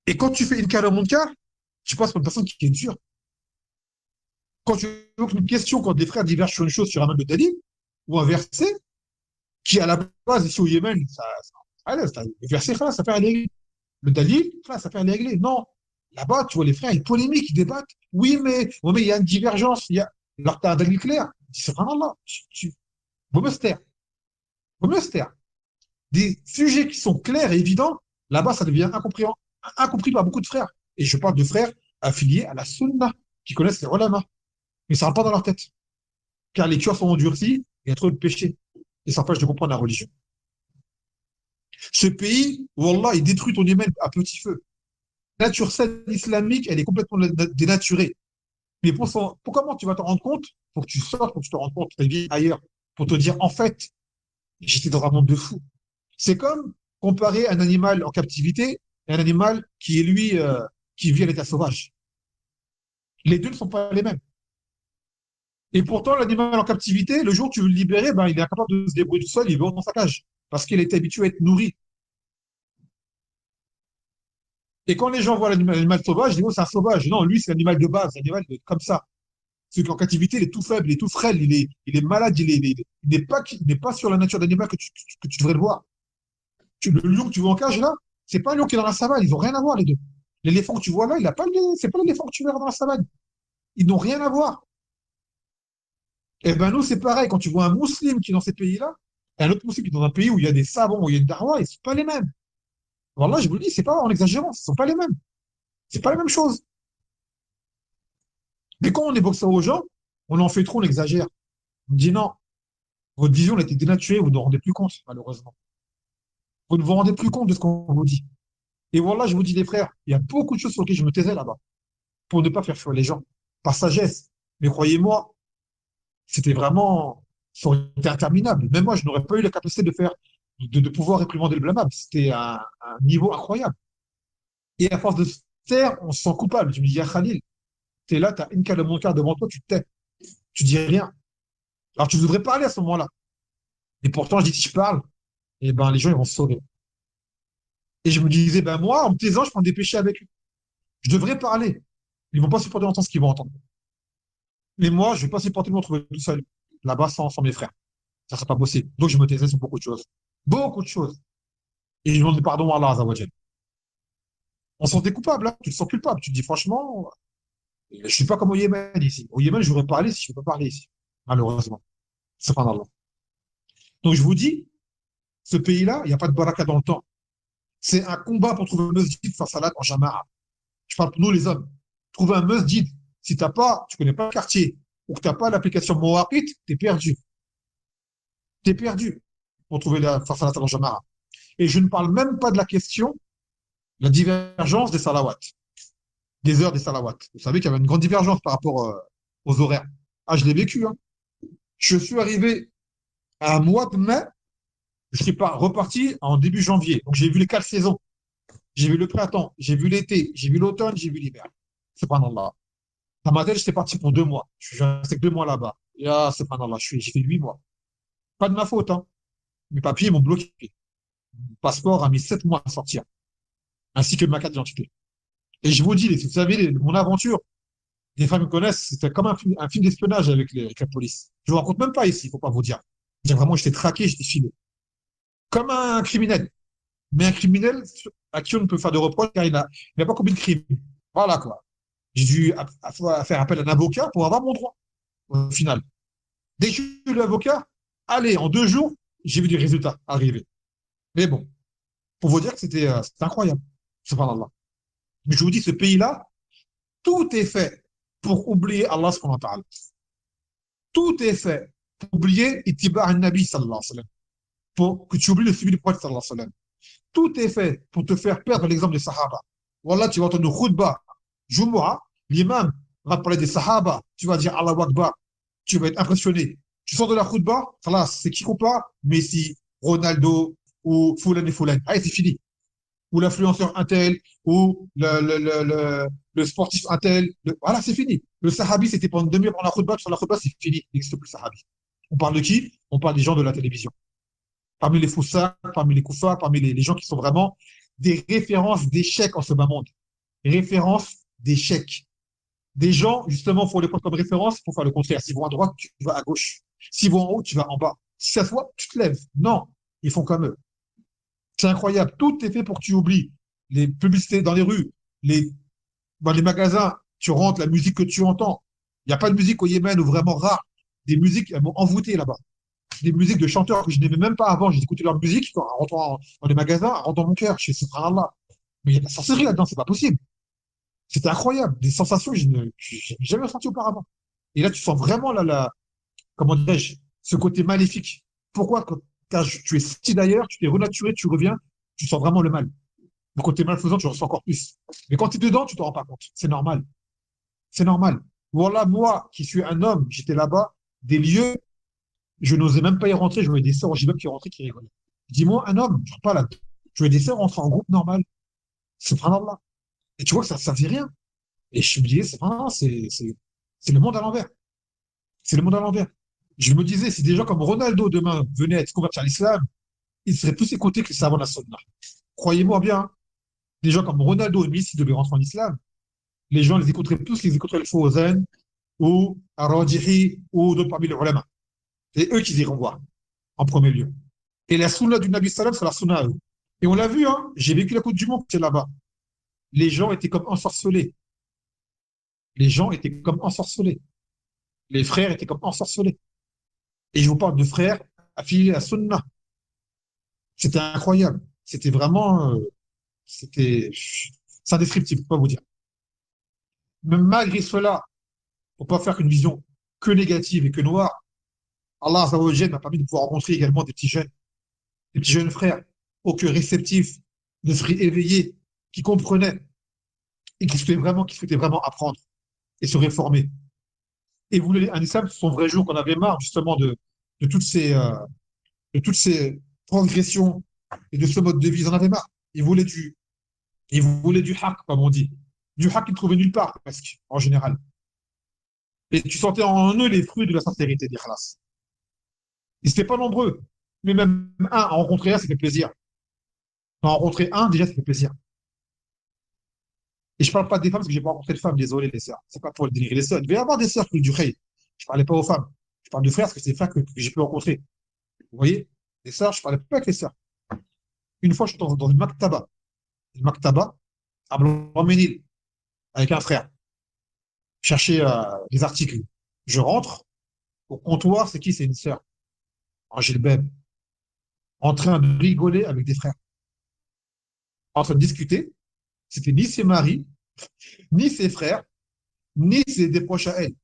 S1: Et quand tu fais une carrière munkar, tu passes pour une personne qui est dure. Quand tu évoques une question, quand des frères divergent sur une chose, sur un même dalil, ou un verset, qui à la base, ici au Yémen, le verset, ça fait aller. Le dalil, ça fait aller. Non. Là-bas, tu vois les frères, ils polémiquent, ils débattent. Oui, mais il y a une divergence. Alors, tu as un dalil clair. C'est vraiment là. Vaut mieux se taire. Vaut mieux se taire. Des sujets qui sont clairs et évidents, là-bas, ça devient incompris par beaucoup de frères. Et je parle de frères affiliés à la sunna, qui connaissent les ulama. Mais ça ne rentre pas dans leur tête. Car les cœurs sont endurcis et il y a trop de péchés. Et ça empêche de comprendre la religion. Ce pays, Wallah, il détruit ton Yémen à petit feu. La nature saine islamique, elle est complètement dénaturée. Mais pour comment tu vas te rendre compte? Pour que tu sortes, pour que tu te rendes compte, tu vis ailleurs. Pour te dire, en fait, j'étais dans un monde de fou. C'est comme comparer un animal en captivité et un animal qui est lui, qui vit à l'état sauvage. Les deux ne sont pas les mêmes. Et pourtant, l'animal en captivité, le jour où tu veux le libérer, ben, il est incapable de se débrouiller tout seul, il va dans sa cage. Parce qu'il est habitué à être nourri. Et quand les gens voient l'animal sauvage, ils disent, oh, c'est un sauvage. Non, lui, c'est l'animal de base, l'animal comme ça. Celui qui est en captivité, il est tout faible, il est tout frêle, il est malade, il n'est pas sur la nature d'animal que tu devrais le voir. Le lion que tu vois en cage là, c'est pas un lion qui est dans la savane, ils n'ont rien à voir les deux. L'éléphant que tu vois là, c'est pas l'éléphant que tu verras dans la savane. Ils n'ont rien à voir. Et ben nous, c'est pareil, quand tu vois un musulman qui est dans ces pays-là, et un autre musulman qui est dans un pays où il y a des savants, où il y a une darwa, ils ne sont pas les mêmes. Alors là, je vous le dis, c'est pas en exagérant, ce ne sont pas les mêmes. C'est pas la même chose. Mais quand on évoque ça aux gens, on en fait trop, on exagère. On dit non, votre vision elle a été dénaturée, vous ne vous rendez plus compte, malheureusement. Vous ne vous rendez plus compte de ce qu'on vous dit. Et voilà, je vous dis, les frères, il y a beaucoup de choses sur lesquelles je me taisais là-bas, pour ne pas faire fuir les gens, par sagesse. Mais croyez-moi, c'était vraiment, ça aurait été interminable. Même moi, je n'aurais pas eu la capacité de pouvoir réprimander le blâmable. C'était un niveau incroyable. Et à force de se taire, on se sent coupable. Je me dis, ya Khalil, t'es là, t'as une cale de mon quart devant toi, tu te tais. Tu dis rien. Alors tu voudrais parler à ce moment-là. Et pourtant, je dis, si je parle, eh ben, les gens, ils vont se sauver. Et je me disais, ben, moi, en me taisant, je prends des péchés avec eux. Je devrais parler. Ils vont pas supporter d'entendre ce qu'ils vont entendre. Mais moi, je vais pas supporter de me retrouver tout seul, là-bas, sans mes frères. Ça serait pas possible. Donc, je me taisais sur beaucoup de choses. Beaucoup de choses. Et je demandais pardon à Allah Azawajal. On se sentait coupable, hein. Tu te sens culpable. Tu te dis, franchement, je suis pas comme au Yémen ici. Au Yémen, je voudrais parler si je peux pas parler ici. Malheureusement. Subhanallah. Donc, je vous dis, ce pays-là, il n'y a pas de baraka dans le temps. C'est un combat pour trouver un masjid face à en Jama'a. Je parle pour nous, les hommes. Trouver un masjid. Si t'as pas, tu connais pas le quartier, ou que t'as pas l'application Mawaqit, t'es perdu. T'es perdu pour trouver la face à en Jama'a. Et je ne parle même pas de la question, la divergence des salawats, des heures des salawats. Vous savez qu'il y avait une grande divergence par rapport aux horaires. Ah, je l'ai vécu, hein. Je suis arrivé à un mois de mai, je suis pas reparti en début janvier. Donc j'ai vu les 4 saisons. J'ai vu le printemps, j'ai vu l'été, j'ai vu l'automne, j'ai vu l'hiver. Subhanallah. Dans ma tête, j'étais parti pour 2 mois. Je suis resté que 2 mois là-bas. Et là, subhanallah, j'ai fait 8 mois. Pas de ma faute, hein. Mes papiers m'ont bloqué. Mon passeport a mis 7 mois à sortir, ainsi que ma carte d'identité. Et je vous dis, vous savez, mon aventure, les femmes me connaissent, c'était comme un film d'espionnage avec la police. Je vous raconte même pas ici, il faut pas vous dire. Vraiment, j'étais traqué, j'étais filé. Comme un criminel. Mais un criminel à qui on ne peut faire de reproche car il n'a pas commis de crime. Voilà quoi. J'ai dû faire appel à un avocat pour avoir mon droit, au final. Dès que j'ai eu l'avocat, allez, en 2 jours, j'ai vu des résultats arriver. Mais bon, pour vous dire que c'était incroyable. Subhanallah. Mais je vous dis, ce pays-là, tout est fait pour oublier Allah ce qu'on en parle. Tout est fait pour oublier Ittiba al-Nabi sallallahu alayhi wa sallam. Pour que tu oublies le suivi du prophète sallallahu alayhi wa sallam. Tout est fait pour te faire perdre l'exemple des Sahaba. Wallah, tu vas entendre khutbah, Jumu'ah, l'imam va te parler des Sahaba, tu vas dire Allah Akbar, tu vas être impressionné. Tu sors de la khutbah, c'est qui compare Messi, Ronaldo ou Fulan et Fulan. Allez, c'est fini. Ou l'influenceur Intel, ou le sportif Intel. Voilà, c'est fini. Le Sahabi, c'était pendant 2 minutes pendant la khutbah, sur la khutbah, c'est fini. Il n'existe plus le Sahabi. On parle de qui? On parle des gens de la télévision. Parmi les foussards, parmi les koufars, parmi les gens qui sont vraiment des références d'échecs en ce bas monde. Références d'échecs. Des gens, justement, il faut les prendre comme référence pour faire le contraire. S'ils vont à droite, tu vas à gauche. S'ils vont en haut, tu vas en bas. Si ça se voit, tu te lèves. Non, ils font comme eux. C'est incroyable. Tout est fait pour que tu oublies. Les publicités dans les rues, dans les magasins, tu rentres, la musique que tu entends. Il n'y a pas de musique au Yémen ou vraiment rare. Des musiques, elles m'ont envoûté là-bas. Des musiques de chanteurs que je n'aimais même pas avant. J'ai écouté leur musique en rentrant dans les magasins, en rentrant dans mon cœur. Je suis subhanallah. Mais il y a de la sorcellerie là-dedans, c'est pas possible. C'était incroyable. Des sensations que je n'ai jamais ressenties auparavant. Et là, tu sens vraiment comment dirais-je, ce côté maléfique. Pourquoi? Car tu es sorti d'ailleurs, tu t'es renaturé, tu reviens, tu sens vraiment le mal. Le côté malfaisant, tu ressens encore plus. Mais quand tu es dedans, tu t'en rends pas compte. C'est normal. C'est normal. Voilà, moi, qui suis un homme, j'étais là-bas, des lieux, je n'osais même pas y rentrer, je voyais des sœurs même qui rentraient, qui rigolaient. Dis-moi, un homme, je ne pas là. Je voyais des sœurs rentrer en groupe normal. Subhanallah. Et tu vois que ça fait rien. Et je me disais, c'est le monde à l'envers. C'est le monde à l'envers. Je me disais, si des gens comme Ronaldo demain venaient à être convertis à l'islam, ils seraient plus écoutés que les savants de la sunna. Croyez-moi bien, hein. Des gens comme Ronaldo et Messi devaient rentrer en islam, les gens les écouteraient plus qu'ils écouteraient le Fawzan ou Ar-Rajihi ou d'autres parmi les ulama. C'est eux qui iront voir en premier lieu. Et la sunna du Nabi Sallam, c'est la sunna à eux. Et on l'a vu, hein, j'ai vécu la Coupe du Monde, c'est là-bas. Les gens étaient comme ensorcelés. Les gens étaient comme ensorcelés. Les frères étaient comme ensorcelés. Et je vous parle de frères affiliés à Sunna. C'était incroyable. C'était vraiment, c'est indescriptible, pas vous dire. Mais malgré cela, pour pas faire qu'une vision que négative et que noire, Allah Azza wa Jalla m'a permis de pouvoir rencontrer également des petits jeunes frères, au cœur réceptif, d'esprit éveillé, qui comprenaient et qui souhaitaient vraiment apprendre et se réformer. Et voulaient un islam, son vrai jour, qu'on avait marre justement de toutes de toutes ces progressions et de ce mode de vie. Ils en avaient marre. Ils voulaient du haqq, comme on dit. Du haqq qu'ils trouvaient nulle part, presque, en général. Et tu sentais en eux les fruits de la sincérité, d'ikhlas. Ils n'étaient pas nombreux. Mais même un, en rencontrer un, ça fait plaisir. En rencontrer un, déjà, ça fait plaisir. Et je parle pas des femmes parce que j'ai pas rencontré de femmes, désolé les sœurs. C'est pas pour dénigrer les sœurs. Il devait y avoir des sœurs qui du khayr. Je parlais pas aux femmes. Je parle de frères parce que c'est des frères que j'ai pu rencontrer. Vous voyez? Les sœurs, je parlais pas avec les sœurs. Une fois, je suis dans une maktaba à Blanc-Ménil, avec un frère, chercher des articles. Je rentre, au comptoir, c'est qui? C'est une sœur, en gilbeb, en train de rigoler avec des frères, en train de discuter. C'était ni ses maris, ni ses frères, ni des proches à elle.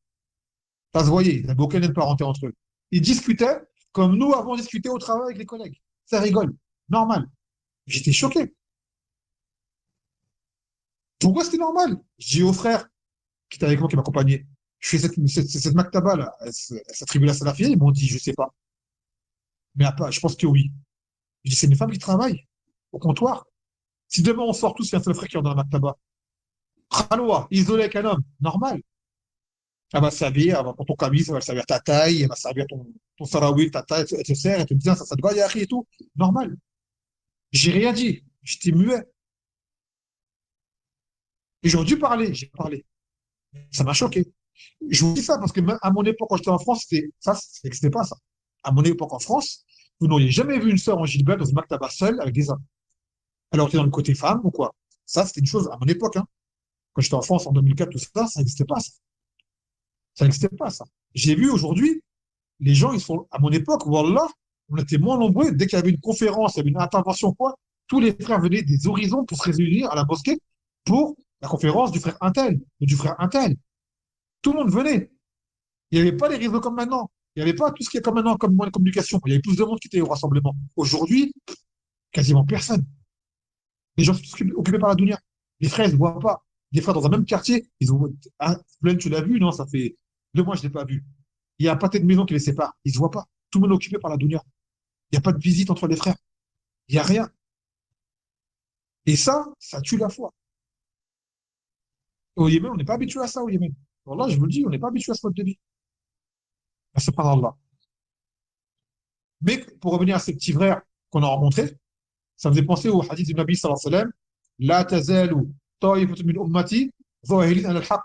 S1: Ça se voyait, il n'y avait aucune parenté entre eux. Ils discutaient comme nous avons discuté au travail avec les collègues. Ça rigole, normal. J'étais choqué. Pourquoi c'était normal? Je dis au frère qui était avec moi, qui m'accompagnait, je fais cette maktaba là, elle s'attribue à salafia, ils m'ont dit, je sais pas. Mais je pense que oui. Je dis, c'est une femme qui travaille au comptoir. Si demain on sort tous, il y a un seul frère qui est dans la maktaba. Khaloua, isolé avec un homme, normal. Elle va servir, elle va prendre ton camis, elle va servir ta taille, elle va servir ton sarawil, ta taille, elle te sert, elle te dit, ça te va, Yahri et tout. Normal. J'ai rien dit. J'étais muet. Et j'aurais dû parler, j'ai parlé. Ça m'a choqué. Je vous dis ça parce que même à mon époque, quand j'étais en France, ça n'existait pas, ça. À mon époque en France, vous n'auriez jamais vu une sœur en gilbert dans une maktaba seule avec des hommes. Alors, tu es dans le côté femme ou quoi? Ça, c'était une chose à mon époque, hein. Quand j'étais en France en 2004, tout ça, ça n'existait pas, ça. Ça n'existait pas, ça. J'ai vu aujourd'hui, les gens, ils sont, à mon époque, Wallah, on était moins nombreux. Dès qu'il y avait une conférence, il y avait une intervention, quoi, tous les frères venaient des horizons pour se réunir à la mosquée pour la conférence du frère Intel ou du frère Intel. Tout le monde venait. Il n'y avait pas les réseaux comme maintenant. Il n'y avait pas tout ce qu'il y a comme maintenant comme moyen de communication. Il y avait plus de monde qui était au rassemblement. Aujourd'hui, quasiment personne. Les gens sont tous occupés par la dounia. Les frères, ils ne se voient pas. Des frères dans un même quartier, ils ont. Ah, Glenn, tu l'as vu? Non, ça fait 2 mois que je ne l'ai pas vu. Il y a un pâté de maison qui les sépare. Ils ne se voient pas. Tout le monde est occupé par la dounia. Il n'y a pas de visite entre les frères. Il n'y a rien. Et ça tue la foi. Au Yémen, on n'est pas habitué à ça au Yémen. Wallah, je vous le dis, on n'est pas habitué à ce mode de vie. Subhanallah. Mais pour revenir à ces petits frères qu'on a rencontrés, ça me fait penser au hadith du Nabi sallallahu alayhi wa sallam. La tazalu ta'ifatun min ummati zahirin ala al-haq.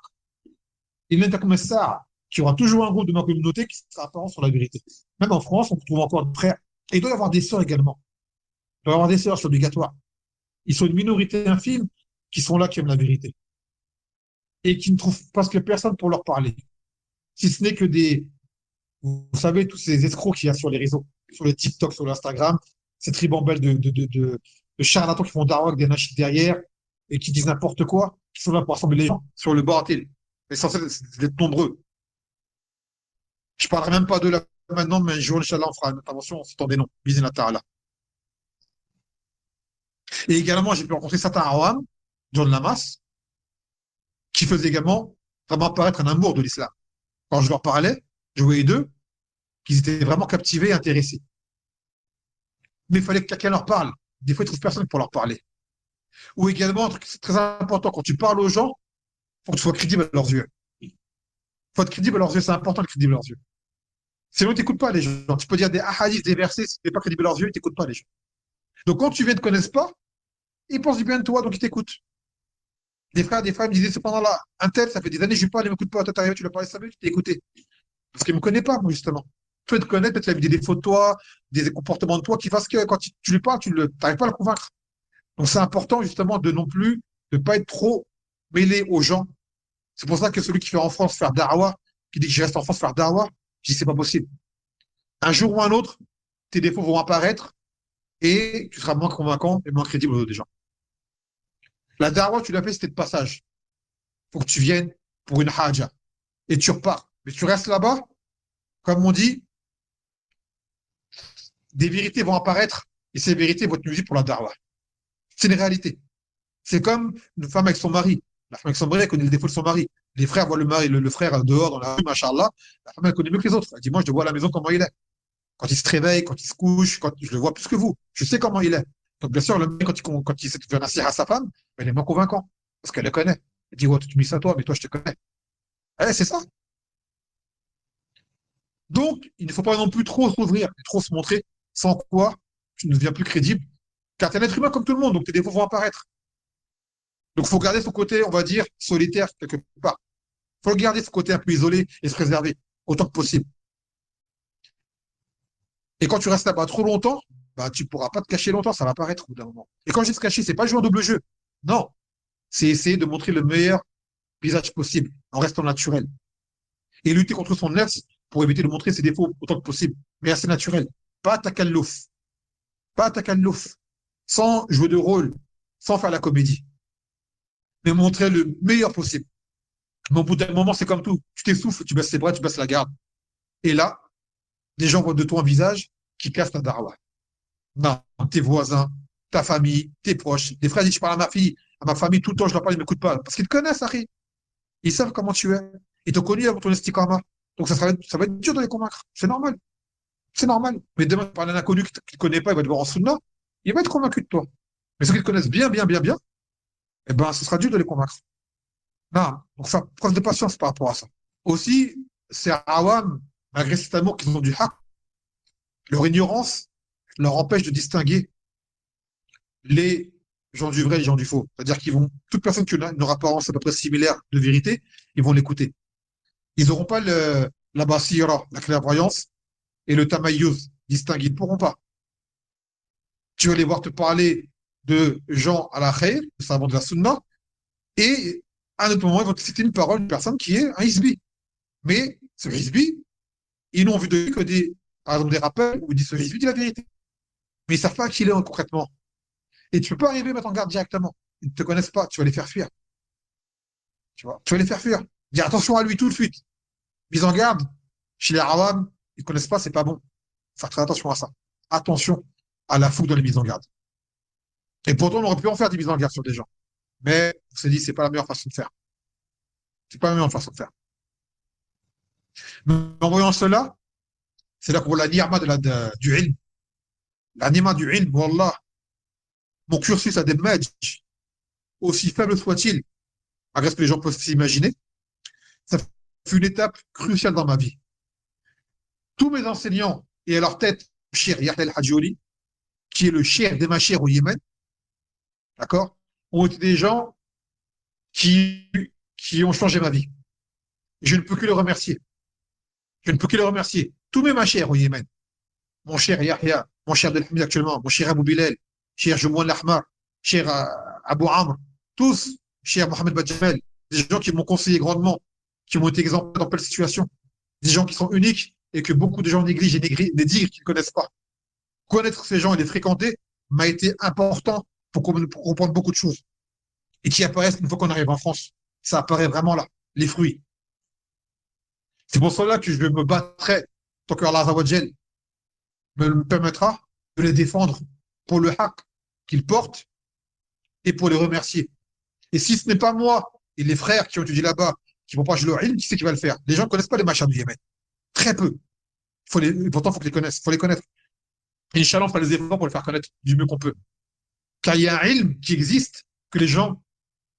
S1: Il n'est comme ça qu'il y aura toujours un groupe de ma communauté qui sera apparent sur la vérité. Même en France, on trouve encore des frères. Et il doit y avoir des sœurs également. Il doit y avoir des sœurs, c'est obligatoire. Ils sont une minorité infime qui sont là, qui aiment la vérité. Et qui ne trouvent presque personne pour leur parler. Si ce n'est que vous savez, tous ces escrocs qu'il y a sur les réseaux, sur le TikTok, sur l'Instagram, cette ribambelle de charlatans qui font darawak des nachis derrière et qui disent n'importe quoi, qui sont là pour rassembler les gens sur le baratil. L'essentiel, c'est d'être nombreux. Je ne parlerai même pas de là maintenant, mais un jour, Inch'Allah, on fera une intervention en citant des noms. Bismillah ta'ala. Et également, j'ai pu rencontrer certains Awam, John Lamas, qui faisaient également vraiment apparaître un amour de l'islam. Quand je leur parlais, je voyais d'eux qu'ils étaient vraiment captivés et intéressés. Mais il fallait que quelqu'un leur parle. Des fois, ils ne trouvent personne pour leur parler. Ou également, un truc c'est très important, quand tu parles aux gens, il faut que tu sois crédible à leurs yeux. Il faut être crédible à leurs yeux, c'est important d'être crédible à leurs yeux. Sinon, ils t'écoutent pas, les gens. Tu peux dire des ahadiths, des versets, si tu n'es pas crédible à leurs yeux, ils t'écoutent pas, les gens. Donc, quand tu viens, ne te connaissent pas, ils pensent du bien de toi, donc ils t'écoutent. Des frères me disaient, cependant là, un tel, ça fait des années, je lui parle, il ne m'écoute pas. Toi, t'arrives, tu lui as parlé 5 minutes, tu t'es écouté. Parce qu'il ne me connaît pas, moi, justement. Peut te connaître, peut-être la vidéo des photos de toi, des comportements de toi, qui fassent que quand tu lui parles, tu n'arrives pas à le convaincre. Donc, c'est important, justement, de non plus, de ne pas être trop mêlé aux gens. C'est pour ça que celui qui fait en France faire da'wah, qui dit que je reste en France faire da'wah, je dis, c'est pas possible. Un jour ou un autre, tes défauts vont apparaître et tu seras moins convaincant et moins crédible aux autres gens. La da'wah, tu l'as fait, c'était de passage. Il faut que tu viennes pour une haja et tu repars. Mais tu restes là-bas, comme on dit, des vérités vont apparaître et ces vérités vont être nuisibles pour la da'wah. C'est une réalité. C'est comme une femme avec son mari. La femme avec son mari, elle connaît les défauts de son mari. Les frères voient le mari, le frère dehors dans la rue, machallah. La femme, elle connaît mieux que les autres. Elle dit, moi, je le vois à la maison comment il est. Quand il se réveille, quand il se couche, quand je le vois plus que vous. Je sais comment il est. Donc, bien sûr, le mec, quand il fait un assir à sa femme, elle est moins convaincant. Parce qu'elle le connaît. Elle dit, ouais, tu me dis ça toi, mais toi, je te connais. Eh, c'est ça. Donc, il ne faut pas non plus trop s'ouvrir, trop se montrer, sans quoi tu ne deviens plus crédible. Car tu es un être humain comme tout le monde, donc tes défauts vont apparaître. Donc, il faut garder ce côté, on va dire, solitaire, quelque part. Il faut garder ce côté un peu isolé et se préserver autant que possible. Et quand tu restes là-bas trop longtemps, bah, tu pourras pas te cacher longtemps, ça va apparaître au bout d'un moment. Et quand je dis se cacher, c'est pas jouer un double jeu. Non, c'est essayer de montrer le meilleur visage possible en restant naturel. Et lutter contre son nefs pour éviter de montrer ses défauts autant que possible. Mais assez naturel. Pas takallouf. Pas takallouf. Sans jouer de rôle, sans faire la comédie. Mais montrer le meilleur possible. Mais au bout d'un moment, c'est comme tout. Tu t'essouffles, tu baisses les bras, tu baisses la garde. Et là, des gens voient de toi un visage qui casse ta darwa. Non, tes voisins, ta famille, tes proches. Les frères disent, je parle à ma fille, à ma famille, tout le temps, je leur parle, ils ne m'écoutent pas. Parce qu'ils te connaissent, Harry. Ils savent comment tu es. Ils t'ont connu avec ton istiqama. Donc ça va être dur de les convaincre. C'est normal. C'est normal. Mais demain, tu parles à un inconnu qui ne te connaît pas, il va te voir en sunna, il va être convaincu de toi. Mais ceux qui te connaissent bien, bien, bien, bien, eh ben, ce sera dur de les convaincre. Non. Donc, ça, preuve de patience par rapport à ça. Aussi, ces awam, malgré cet amour qu'ils ont du haq, leur ignorance leur empêche de distinguer les gens du vrai et les gens du faux. C'est-à-dire qu'ils vont, toute personne qui a une apparence à peu près similaire de vérité, ils vont l'écouter. Ils n'auront pas la basira, la clairvoyance, et le tamayyuz, distinguer. Ils ne pourront pas. Tu vas les voir te parler de gens à la khair, de savants de la sunna, et à un autre moment, ils vont te citer une parole d'une personne qui est un hizbi. Mais ce hizbi, ils n'ont vu de lui que par exemple, des rappels où ils disent ce hizbi dit la vérité. Mais ils ne savent pas qui il est concrètement. Et tu ne peux pas arriver à mettre en garde directement. Ils ne te connaissent pas, tu vas les faire fuir. Tu vois, tu vas les faire fuir. Dire attention à lui tout de suite. Mise en garde, chez les Awam, ils ne connaissent pas, c'est pas bon. Faire très attention à ça. Attention à la fougue dans les mises en garde. Et pourtant, on aurait pu en faire des mises en garde sur des gens. Mais on s'est dit, c'est pas la meilleure façon de faire. C'est pas la meilleure façon de faire. Mais en voyant cela, c'est là qu'on voit la ni'ma du ilm. La ni'ma du ilm, wallah. Mon cursus a des madj, aussi faible soit-il, malgré ce que les gens peuvent s'imaginer. Ça fut une étape cruciale dans ma vie. Tous mes enseignants, et à leur tête, Cheikh Yahya El-Hadjouli, qui est le cheikh des machères au Yémen, d'accord, ont été des gens qui, qui ont changé ma vie. Je ne peux que les remercier. Je ne peux que les remercier. Tous mes machères au Yémen, mon cher Yahya, mon cher Abdelhamid actuellement, mon cher Abou Bilal, cher Jumouan Lahmar, cher Abou Amr, tous, cher Mohamed Badjamel, des gens qui m'ont conseillé grandement, qui m'ont été exemplaires dans plein de situations, des gens qui sont uniques et que beaucoup de gens négligent et négligent, qu'ils ne connaissent pas. Connaître ces gens et les fréquenter m'a été important pour comprendre beaucoup de choses et qui apparaissent une fois qu'on arrive en France. Ça apparaît vraiment là, les fruits. C'est pour cela que je me battrai tant que Allah Azawajal me permettra de les défendre pour le haq qu'ils portent et pour les remercier. Et si ce n'est pas moi et les frères qui ont étudié là-bas, qui vont pas jouer leur ilm, qui c'est qui va le faire? Les gens ne connaissent pas les machins du Yémen. Très peu. Pourtant, il faut qu'ils les connaissent. Il faut les connaître. Et Inch'Allah, on fera les efforts pour les faire connaître du mieux qu'on peut. Car il y a un ilm qui existe que les gens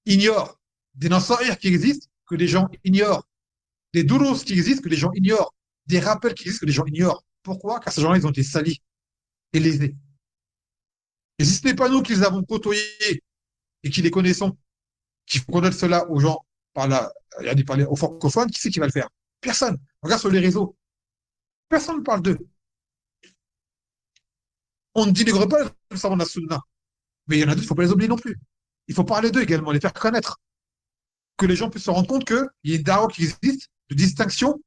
S1: ignorent. Des nasaïr qui existent que les gens ignorent. Des douros qui existent que les gens ignorent. Des rappels qui existent que les gens ignorent. Pourquoi? Car ces gens-là, ils ont été salis et lésés. Et si ce n'est pas nous qui les avons côtoyés et qui les connaissons, qui font connaître cela aux gens aux francophones, qui c'est qui va le faire? Personne. Regarde sur les réseaux. Personne ne parle d'eux. On ne dénigre pas les savants de la sunna. Mais il y en a d'autres, il ne faut pas les oublier non plus. Il faut parler d'eux également, les faire connaître. Que les gens puissent se rendre compte qu'il y a une dawa qui existe de distinction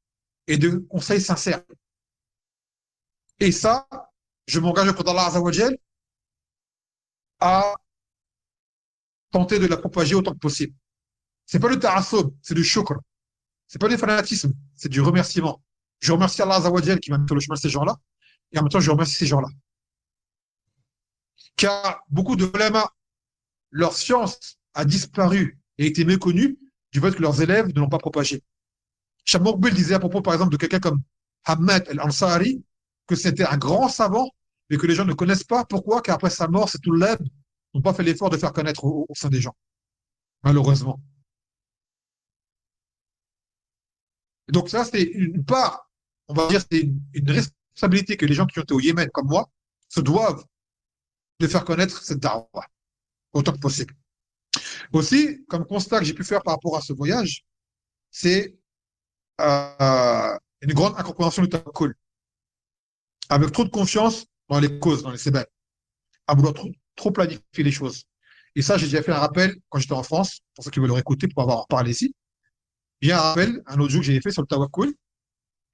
S1: et de conseils sincères. Et ça, je m'engage auprès d'Allah Azawajal à tenter de la propager autant que possible. C'est pas le ta'assob, c'est du shukr. C'est pas du fanatisme, c'est du remerciement. Je remercie Allah Azawajal qui m'a mis sur le chemin de ces gens-là, et en même temps, je remercie ces gens-là. Car beaucoup de ulama, leur science a disparu et été méconnue du fait que leurs élèves ne l'ont pas propagée. Chamorbil disait à propos, par exemple, de quelqu'un comme Hamad al-Ansari, que c'était un grand savant, mais que les gens ne connaissent pas. Pourquoi? Car après sa mort, c'est tout le n'ont pas fait l'effort de faire connaître au sein des gens, malheureusement. Et donc ça, c'est une part, on va dire, c'est une responsabilité que les gens qui ont été au Yémen, comme moi, se doivent de faire connaître cette da'wah, autant que possible. Aussi, comme constat que j'ai pu faire par rapport à ce voyage, c'est une grande incompréhension du tawakkul. avec trop de confiance dans les causes, dans les sébènes, à vouloir trop planifier les choses. Et ça, j'ai déjà fait un rappel quand j'étais en France, pour ceux qui veulent le réécouter, pour avoir parlé ici. Il y a un rappel, un audio que j'ai fait sur le tawakkul.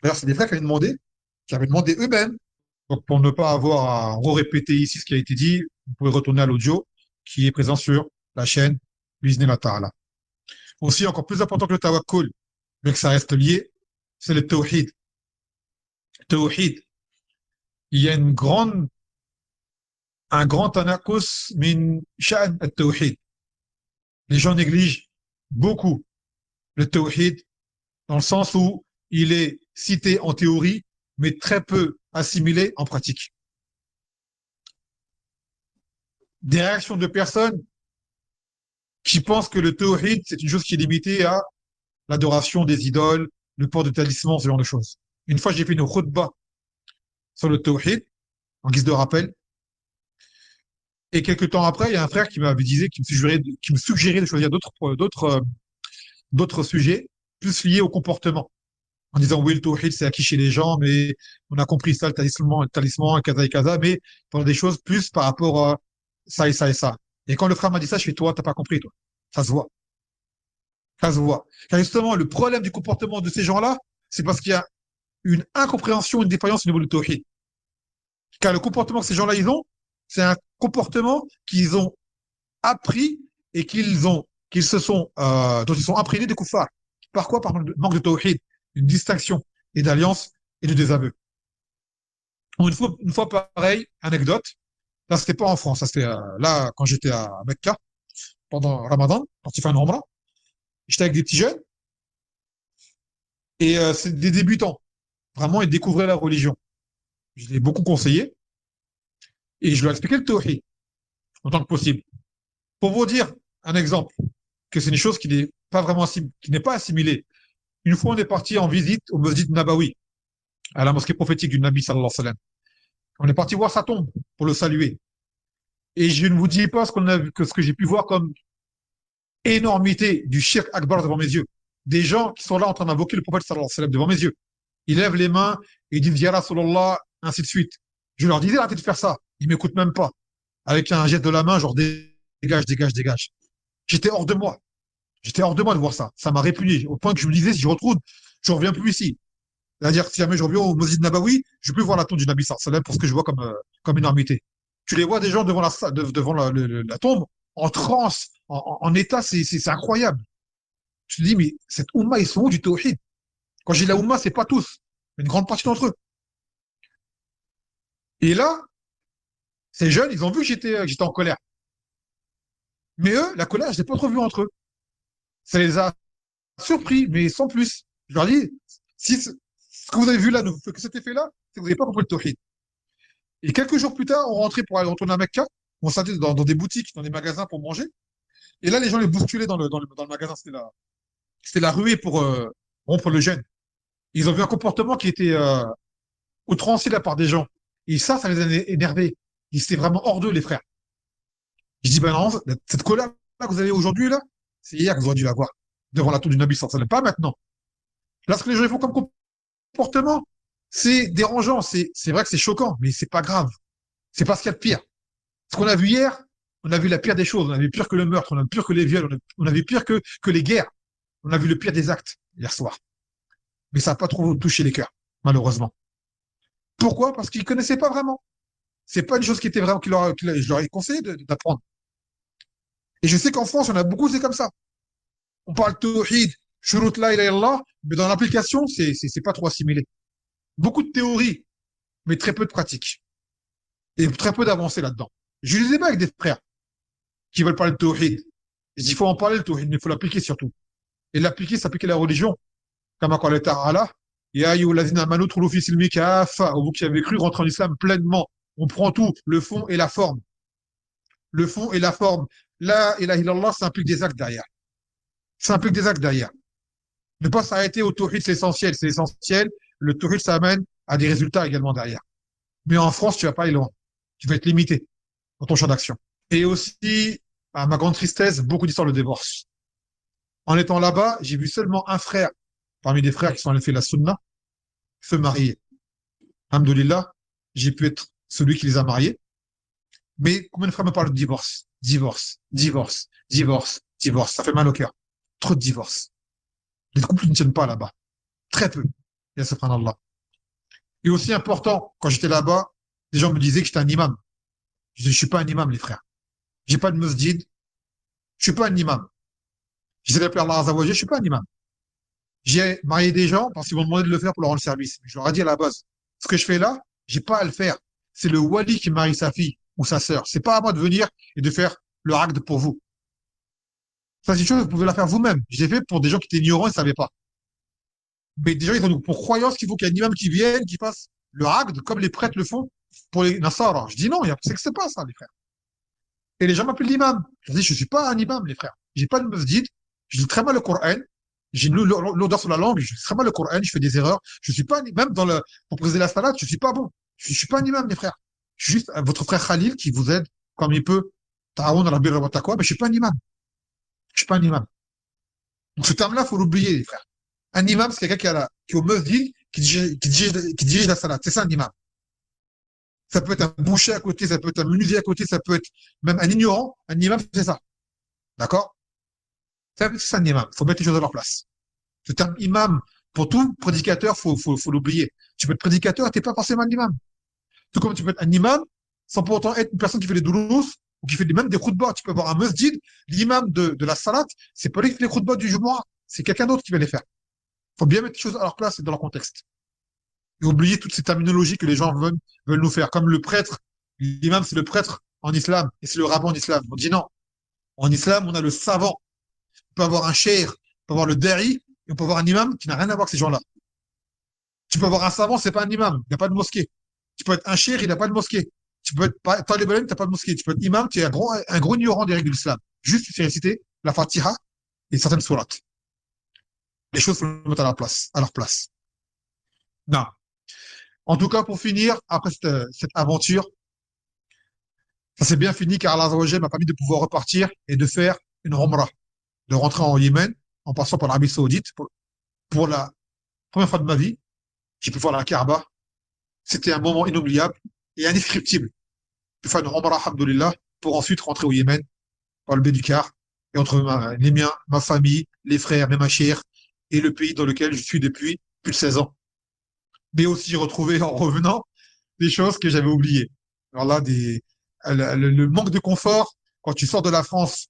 S1: D'ailleurs, c'est des frères qui avaient demandé eux-mêmes. Donc, pour ne pas avoir à répéter ici ce qui a été dit, vous pouvez retourner à l'audio qui est présent sur la chaîne Bisnillah Ta'ala. Aussi, encore plus important que le tawakkul, mais que ça reste lié, c'est le tawhid. Tawhid. Il y a un grand tanakos min sha'n al-tawhid. Les gens négligent beaucoup le tawhid dans le sens où il est cité en théorie, mais très peu assimilé en pratique. Des réactions de personnes qui pensent que le tawhid, c'est une chose qui est limitée à l'adoration des idoles, le port de talisman, ce genre de choses. Une fois, j'ai fait une khutbah sur le tawhid, en guise de rappel, et quelques temps après, il y a un frère qui m'avait dit, qui me suggérait de choisir d'autres sujets, plus liés au comportement. En disant, oui, le tawhid, c'est acquis chez les gens, mais on a compris ça, le talisman, kaza et kaza, mais pour des choses plus par rapport à ça et ça et ça. Et quand le frère m'a dit ça, je fais, toi, t'as pas compris, toi. Ça se voit. Ça se voit. Car justement, le problème du comportement de ces gens-là, c'est parce qu'il y a une incompréhension, une défaillance au niveau du tawhid. Car le comportement que ces gens-là, ils ont, c'est un comportement qu'ils ont appris et dont ils sont imprégnés des kuffars. Par quoi? Par manque de tawhid, une distinction et d'alliance et de désaveu. Une fois pareil, anecdote, là c'était pas en France, ça c'était là quand j'étais à Mecca, pendant Ramadan, quand il fait un Umrah, j'étais avec des petits jeunes, et c'est des débutants, vraiment ils découvraient la religion. Je l'ai beaucoup conseillé, et je leur ai expliqué le tawhid, autant que possible. Pour vous dire un exemple, que c'est une chose qui n'est pas assimilée. Une fois, on est parti en visite au Masjid Nabawi, à la mosquée prophétique du Nabi sallallahu alayhi wa sallam. On est parti voir sa tombe pour le saluer. Et je ne vous dis pas ce que j'ai pu voir comme énormité du shirk akbar devant mes yeux. Des gens qui sont là en train d'invoquer le prophète sallallahu alayhi wa sallam devant mes yeux. Ils lèvent les mains et ils disent Ya Rasulallah, ainsi de suite. Je leur disais arrêtez de faire ça. Ils m'écoutent même pas. Avec un geste de la main, genre dégage, dégage, dégage. J'étais hors de moi. J'étais hors de moi de voir ça. Ça m'a répugné. Au point que je me disais, si je retrouve, je reviens plus ici. C'est-à-dire, si jamais je reviens au Masjid Nabawi, je ne peux plus voir la tombe du Nabi sallallahu alayhi wa sallam pour ce que je vois comme énormité. Tu les vois des gens devant la tombe, en transe, en état, c'est incroyable. Je te dis, mais cette Oumma, ils sont où du tawhid? Quand j'ai la Oumma, c'est pas tous, mais une grande partie d'entre eux. Et là, ces jeunes, ils ont vu que j'étais en colère. Mais eux, la colère, je l'ai pas trop vue entre eux. Ça les a surpris, mais sans plus. Je leur dis, si ce que vous avez vu là, que cet effet-là, c'est que vous n'avez pas compris le tawhid. Et quelques jours plus tard, on rentrait pour aller retourner à Mecca. On s'arrêtait dans des boutiques, dans des magasins pour manger. Et là, les gens les bousculaient dans le magasin. C'était la ruée pour rompre le jeûne. Ils ont vu un comportement qui était outrancier de la part des gens. Et ça les a énervés. Ils étaient vraiment hors d'eux, les frères. Je dis, ben non, cette colère-là que vous avez aujourd'hui, là, c'est hier que vous auriez dû la voir. Devant la tour du Nabi sallallahu alayhi wa sallam. Pas maintenant. Là, ce que les gens font comme comportement, c'est dérangeant. C'est vrai que c'est choquant, mais c'est pas grave. C'est pas ce qu'il y a de pire. Ce qu'on a vu hier, on a vu la pire des choses. On a vu pire que le meurtre, on a vu pire que les viols, on a vu pire que les guerres. On a vu le pire des actes hier soir. Mais ça n'a pas trop touché les cœurs, malheureusement. Pourquoi? Parce qu'ils ne connaissaient pas vraiment. C'est pas une chose qui était vraiment, je leur ai conseillé d'apprendre. Et je sais qu'en France, on a beaucoup, c'est comme ça. On parle tawhid, shurut la ilaha illallah, mais dans l'application, c'est pas trop assimilé. Beaucoup de théories, mais très peu de pratique. Et très peu d'avancées là-dedans. Je les ai pas avec des frères qui veulent parler de tawhid. Je dis, il faut en parler le tawhid, mais il faut l'appliquer surtout. Et l'appliquer, c'est appliquer la religion. Comme قال تعالى يا أيها الذين آمنوا ادخلوا في السلم كافة, vous qui avez cru rentrer en islam pleinement. On prend tout, le fond et la forme. Le fond et la forme. La ilaha illallah, ça implique des actes derrière. Ça implique des actes derrière. Ne pas s'arrêter au tawhid, c'est essentiel. C'est essentiel. Le tawhid, ça amène à des résultats également derrière. Mais en France, tu vas pas aller loin. Tu vas être limité dans ton champ d'action. Et aussi, à ma grande tristesse, beaucoup d'histoires de divorce. En étant là-bas, j'ai vu seulement un frère, parmi des frères qui sont allés faire la sunna, se marier. Alhamdoulilah. j'ai pu être celui qui les a mariés. Mais combien de frères me parlent de divorce? Divorce, divorce, divorce, divorce. Ça fait mal au cœur. Trop de divorces. Les couples ne tiennent pas là-bas. Très peu. Ya subhanallah. Et aussi important, quand j'étais là-bas, les gens me disaient que j'étais un imam. Je dis, je suis pas un imam, les frères. J'ai pas de masjid. Je suis pas un imam. J'essaie d'appeler Allah Azza wa Jalla, je suis pas un imam. J'ai marié des gens parce qu'ils m'ont demandé de le faire pour leur rendre service. Je leur ai dit à la base, ce que je fais là, j'ai pas à le faire. C'est le wali qui marie sa fille ou sa sœur. C'est pas à moi de venir et de faire le acte pour vous. Ça, c'est une chose que vous pouvez la faire vous-même. Je l'ai fait pour des gens qui étaient ignorants et ne savaient pas. Mais des gens, ils ont pour croyance qu'il faut qu'il y ait un imam qui vienne, qui fasse le acte comme les prêtres le font pour les Nasara. Je dis non, c'est pas ça, les frères. Et les gens m'appellent l'imam. Je dis, je suis pas un imam, les frères. J'ai pas de masjid. Je lis très mal le Coran. J'ai une l'odeur sur la langue. Je lis très mal le Coran. Je fais des erreurs. Je suis pas, même pour poser la salade, je suis pas bon. Je suis pas un imam, les frères. Je suis juste votre frère Khalil qui vous aide comme il peut. Ta'aoun ala birri wa taqwa, mais je suis pas un imam. Je suis pas un imam. Donc ce terme-là, faut l'oublier, les frères. Un imam, c'est quelqu'un qui est au masjid, qui dirige la salade. C'est ça un imam. Ça peut être un boucher à côté, ça peut être un menuisier à côté, ça peut être même un ignorant. Un imam, c'est ça. D'accord? C'est ça un imam. Il faut mettre les choses à leur place. Le terme imam, pour tout prédicateur, faut l'oublier. Tu peux être prédicateur, t'es pas forcément un imam. Tout comme tu peux être un imam, sans pour autant être une personne qui fait les doulous, ou qui fait même des khutbahs. Tu peux avoir un masjid, l'imam de la salat, c'est pas lui qui fait les khutbahs du Jumu'ah, c'est quelqu'un d'autre qui va les faire. Il faut bien mettre les choses à leur place et dans leur contexte. Et oublier toutes ces terminologies que les gens veulent nous faire. Comme le prêtre, l'imam, c'est le prêtre en islam, et c'est le rabbin en islam. On dit non. En islam, on a le savant. On peut avoir un cheikh, on peut avoir le da'i, et on peut avoir un imam qui n'a rien à voir avec ces gens-là. Tu peux avoir un savant, c'est pas un imam, il n'a pas de mosquée. Tu peux être un cheikh, il n'a pas de mosquée. Tu peux être talib ilm, tu n'as pas de mosquée. Tu peux être imam, tu es un gros ignorant des règles de l'islam. Juste, tu sais réciter la Fatiha et certaines sourates. Les choses, faut les mettre à leur place. Non. En tout cas, pour finir, après cette aventure, ça s'est bien fini car Allah Azza wa Jalla m'a permis de pouvoir repartir et de faire une Umrah, de rentrer en Yémen en passant par l'Arabie Saoudite pour la première fois de ma vie. J'ai pu voir la Kaaba. C'était un moment inoubliable et indescriptible. J'ai pu faire une Umrah, alhamdoulilah, pour ensuite rentrer au Yémen par le Béducar et entre les miens, ma famille, les frères, mes machères et le pays dans lequel je suis depuis plus de 16 ans. Mais aussi retrouver en revenant des choses que j'avais oubliées. Alors là, le manque de confort, quand tu sors de la France,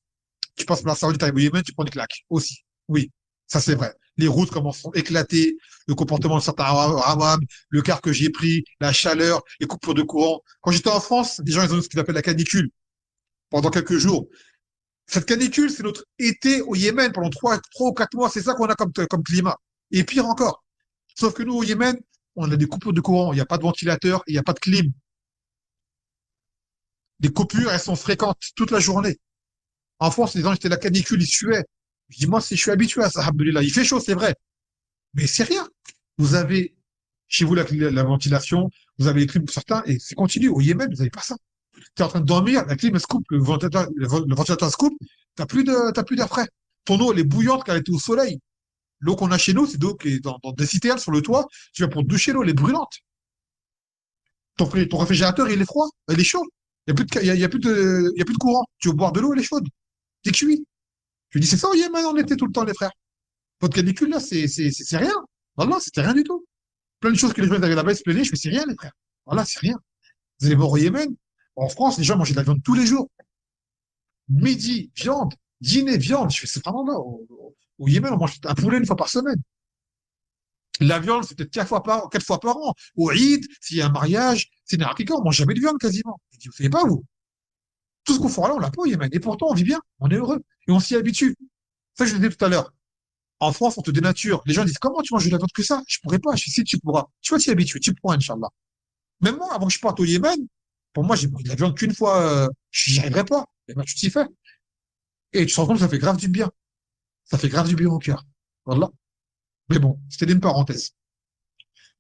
S1: tu passes par la Saoudite, t'arrives au Yémen, tu prends des claques aussi. Oui, ça c'est vrai. Les routes commencent à éclater, le comportement de certains Arabes, le car que j'ai pris, la chaleur, les coupures de courant. Quand j'étais en France, les gens ils ont ce qu'ils appellent la canicule pendant quelques jours. Cette canicule, c'est notre été au Yémen pendant 3 ou 4 mois. C'est ça qu'on a comme climat. Et pire encore. Sauf que nous, au Yémen, on a des coupures de courant. Il n'y a pas de ventilateur, il n'y a pas de clim. Les coupures, elles sont fréquentes toute la journée. En France, les gens étaient la canicule, ils suaient. Je dis, moi, je suis habitué à ça, alhamdoulilah. Il fait chaud, c'est vrai. Mais c'est rien. Vous avez chez vous la ventilation, vous avez les clims pour certains, et c'est continu. Au Yémen, vous n'avez pas ça. Tu es en train de dormir, la clim elle se coupe, le ventilateur se coupe, t'as plus d'air frais. Ton eau, elle est bouillante car elle était au soleil. L'eau qu'on a chez nous, c'est l'eau qui est dans des citernes sur le toit. Tu vas pour te doucher, l'eau, elle est brûlante. Ton réfrigérateur, il est froid, il est chaud. Il n'y a plus de, il y a plus de courant. Tu veux boire de l'eau, elle est chaude. T'es cuit. Je lui dis, c'est ça au Yémen, on était tout le temps, les frères. Votre canicule, là, c'est rien. Voilà, c'était rien du tout. Plein de choses que les gens avaient là-bas, ils se plaignaient, je fais, c'est rien, les frères. Voilà, c'est rien. Vous allez voir au Yémen, en France, les gens mangeaient de la viande tous les jours. Midi, viande. Dîner, viande. Je fais, c'est vraiment là. Au Yémen, on mange un poulet une fois par semaine. La viande, c'était 4 fois par an. Au Eid, s'il y a un mariage, c'est une harkika, on mange jamais de viande quasiment. Je dis, vous savez pas, vous. Tout ce qu'on fait là, on l'a pas au Yémen. Et pourtant, on vit bien, on est heureux. Et on s'y habitue. Ça, je le disais tout à l'heure. En France, on te dénature. Les gens disent, comment tu manges de la viande que ça? Je pourrais pas. Je dis, si, tu pourras. Tu vas t'y habituer, tu pourras, Inch'Allah. Même moi, avant que je parte au Yémen, pour moi, j'ai mangé de la viande qu'une fois, j'y arriverais pas. Et ben, tu t'y fais. Et tu te rends compte que ça fait grave du bien. Ça fait grave du bien au cœur. Voilà. Mais bon, c'était une parenthèse.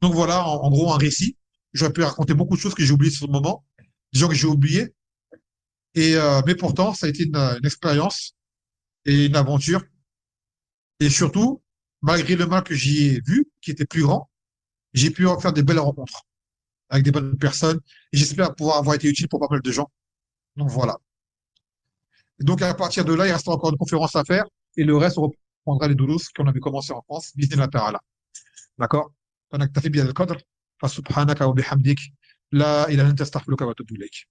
S1: Donc voilà, en gros, un récit. J'aurais pu raconter beaucoup de choses que j'ai oubliées sur le moment, des gens que j'ai oubliés. Mais pourtant, ça a été une expérience et une aventure. Et surtout, malgré le mal que j'y ai vu, qui était plus grand, j'ai pu en faire des belles rencontres. avec des bonnes personnes. Et j'espère pouvoir avoir été utile pour pas mal de gens. Donc voilà. Et donc à partir de là, il reste encore une conférence à faire. Et le reste, on reprendra les doulos qu'on avait commencé en France. Bismillah ta'ala. D'accord? فنكتفي بهذا القدر فسبحانك وبحمدك لا إله إلا أنت أستغفرك وأتوب إليك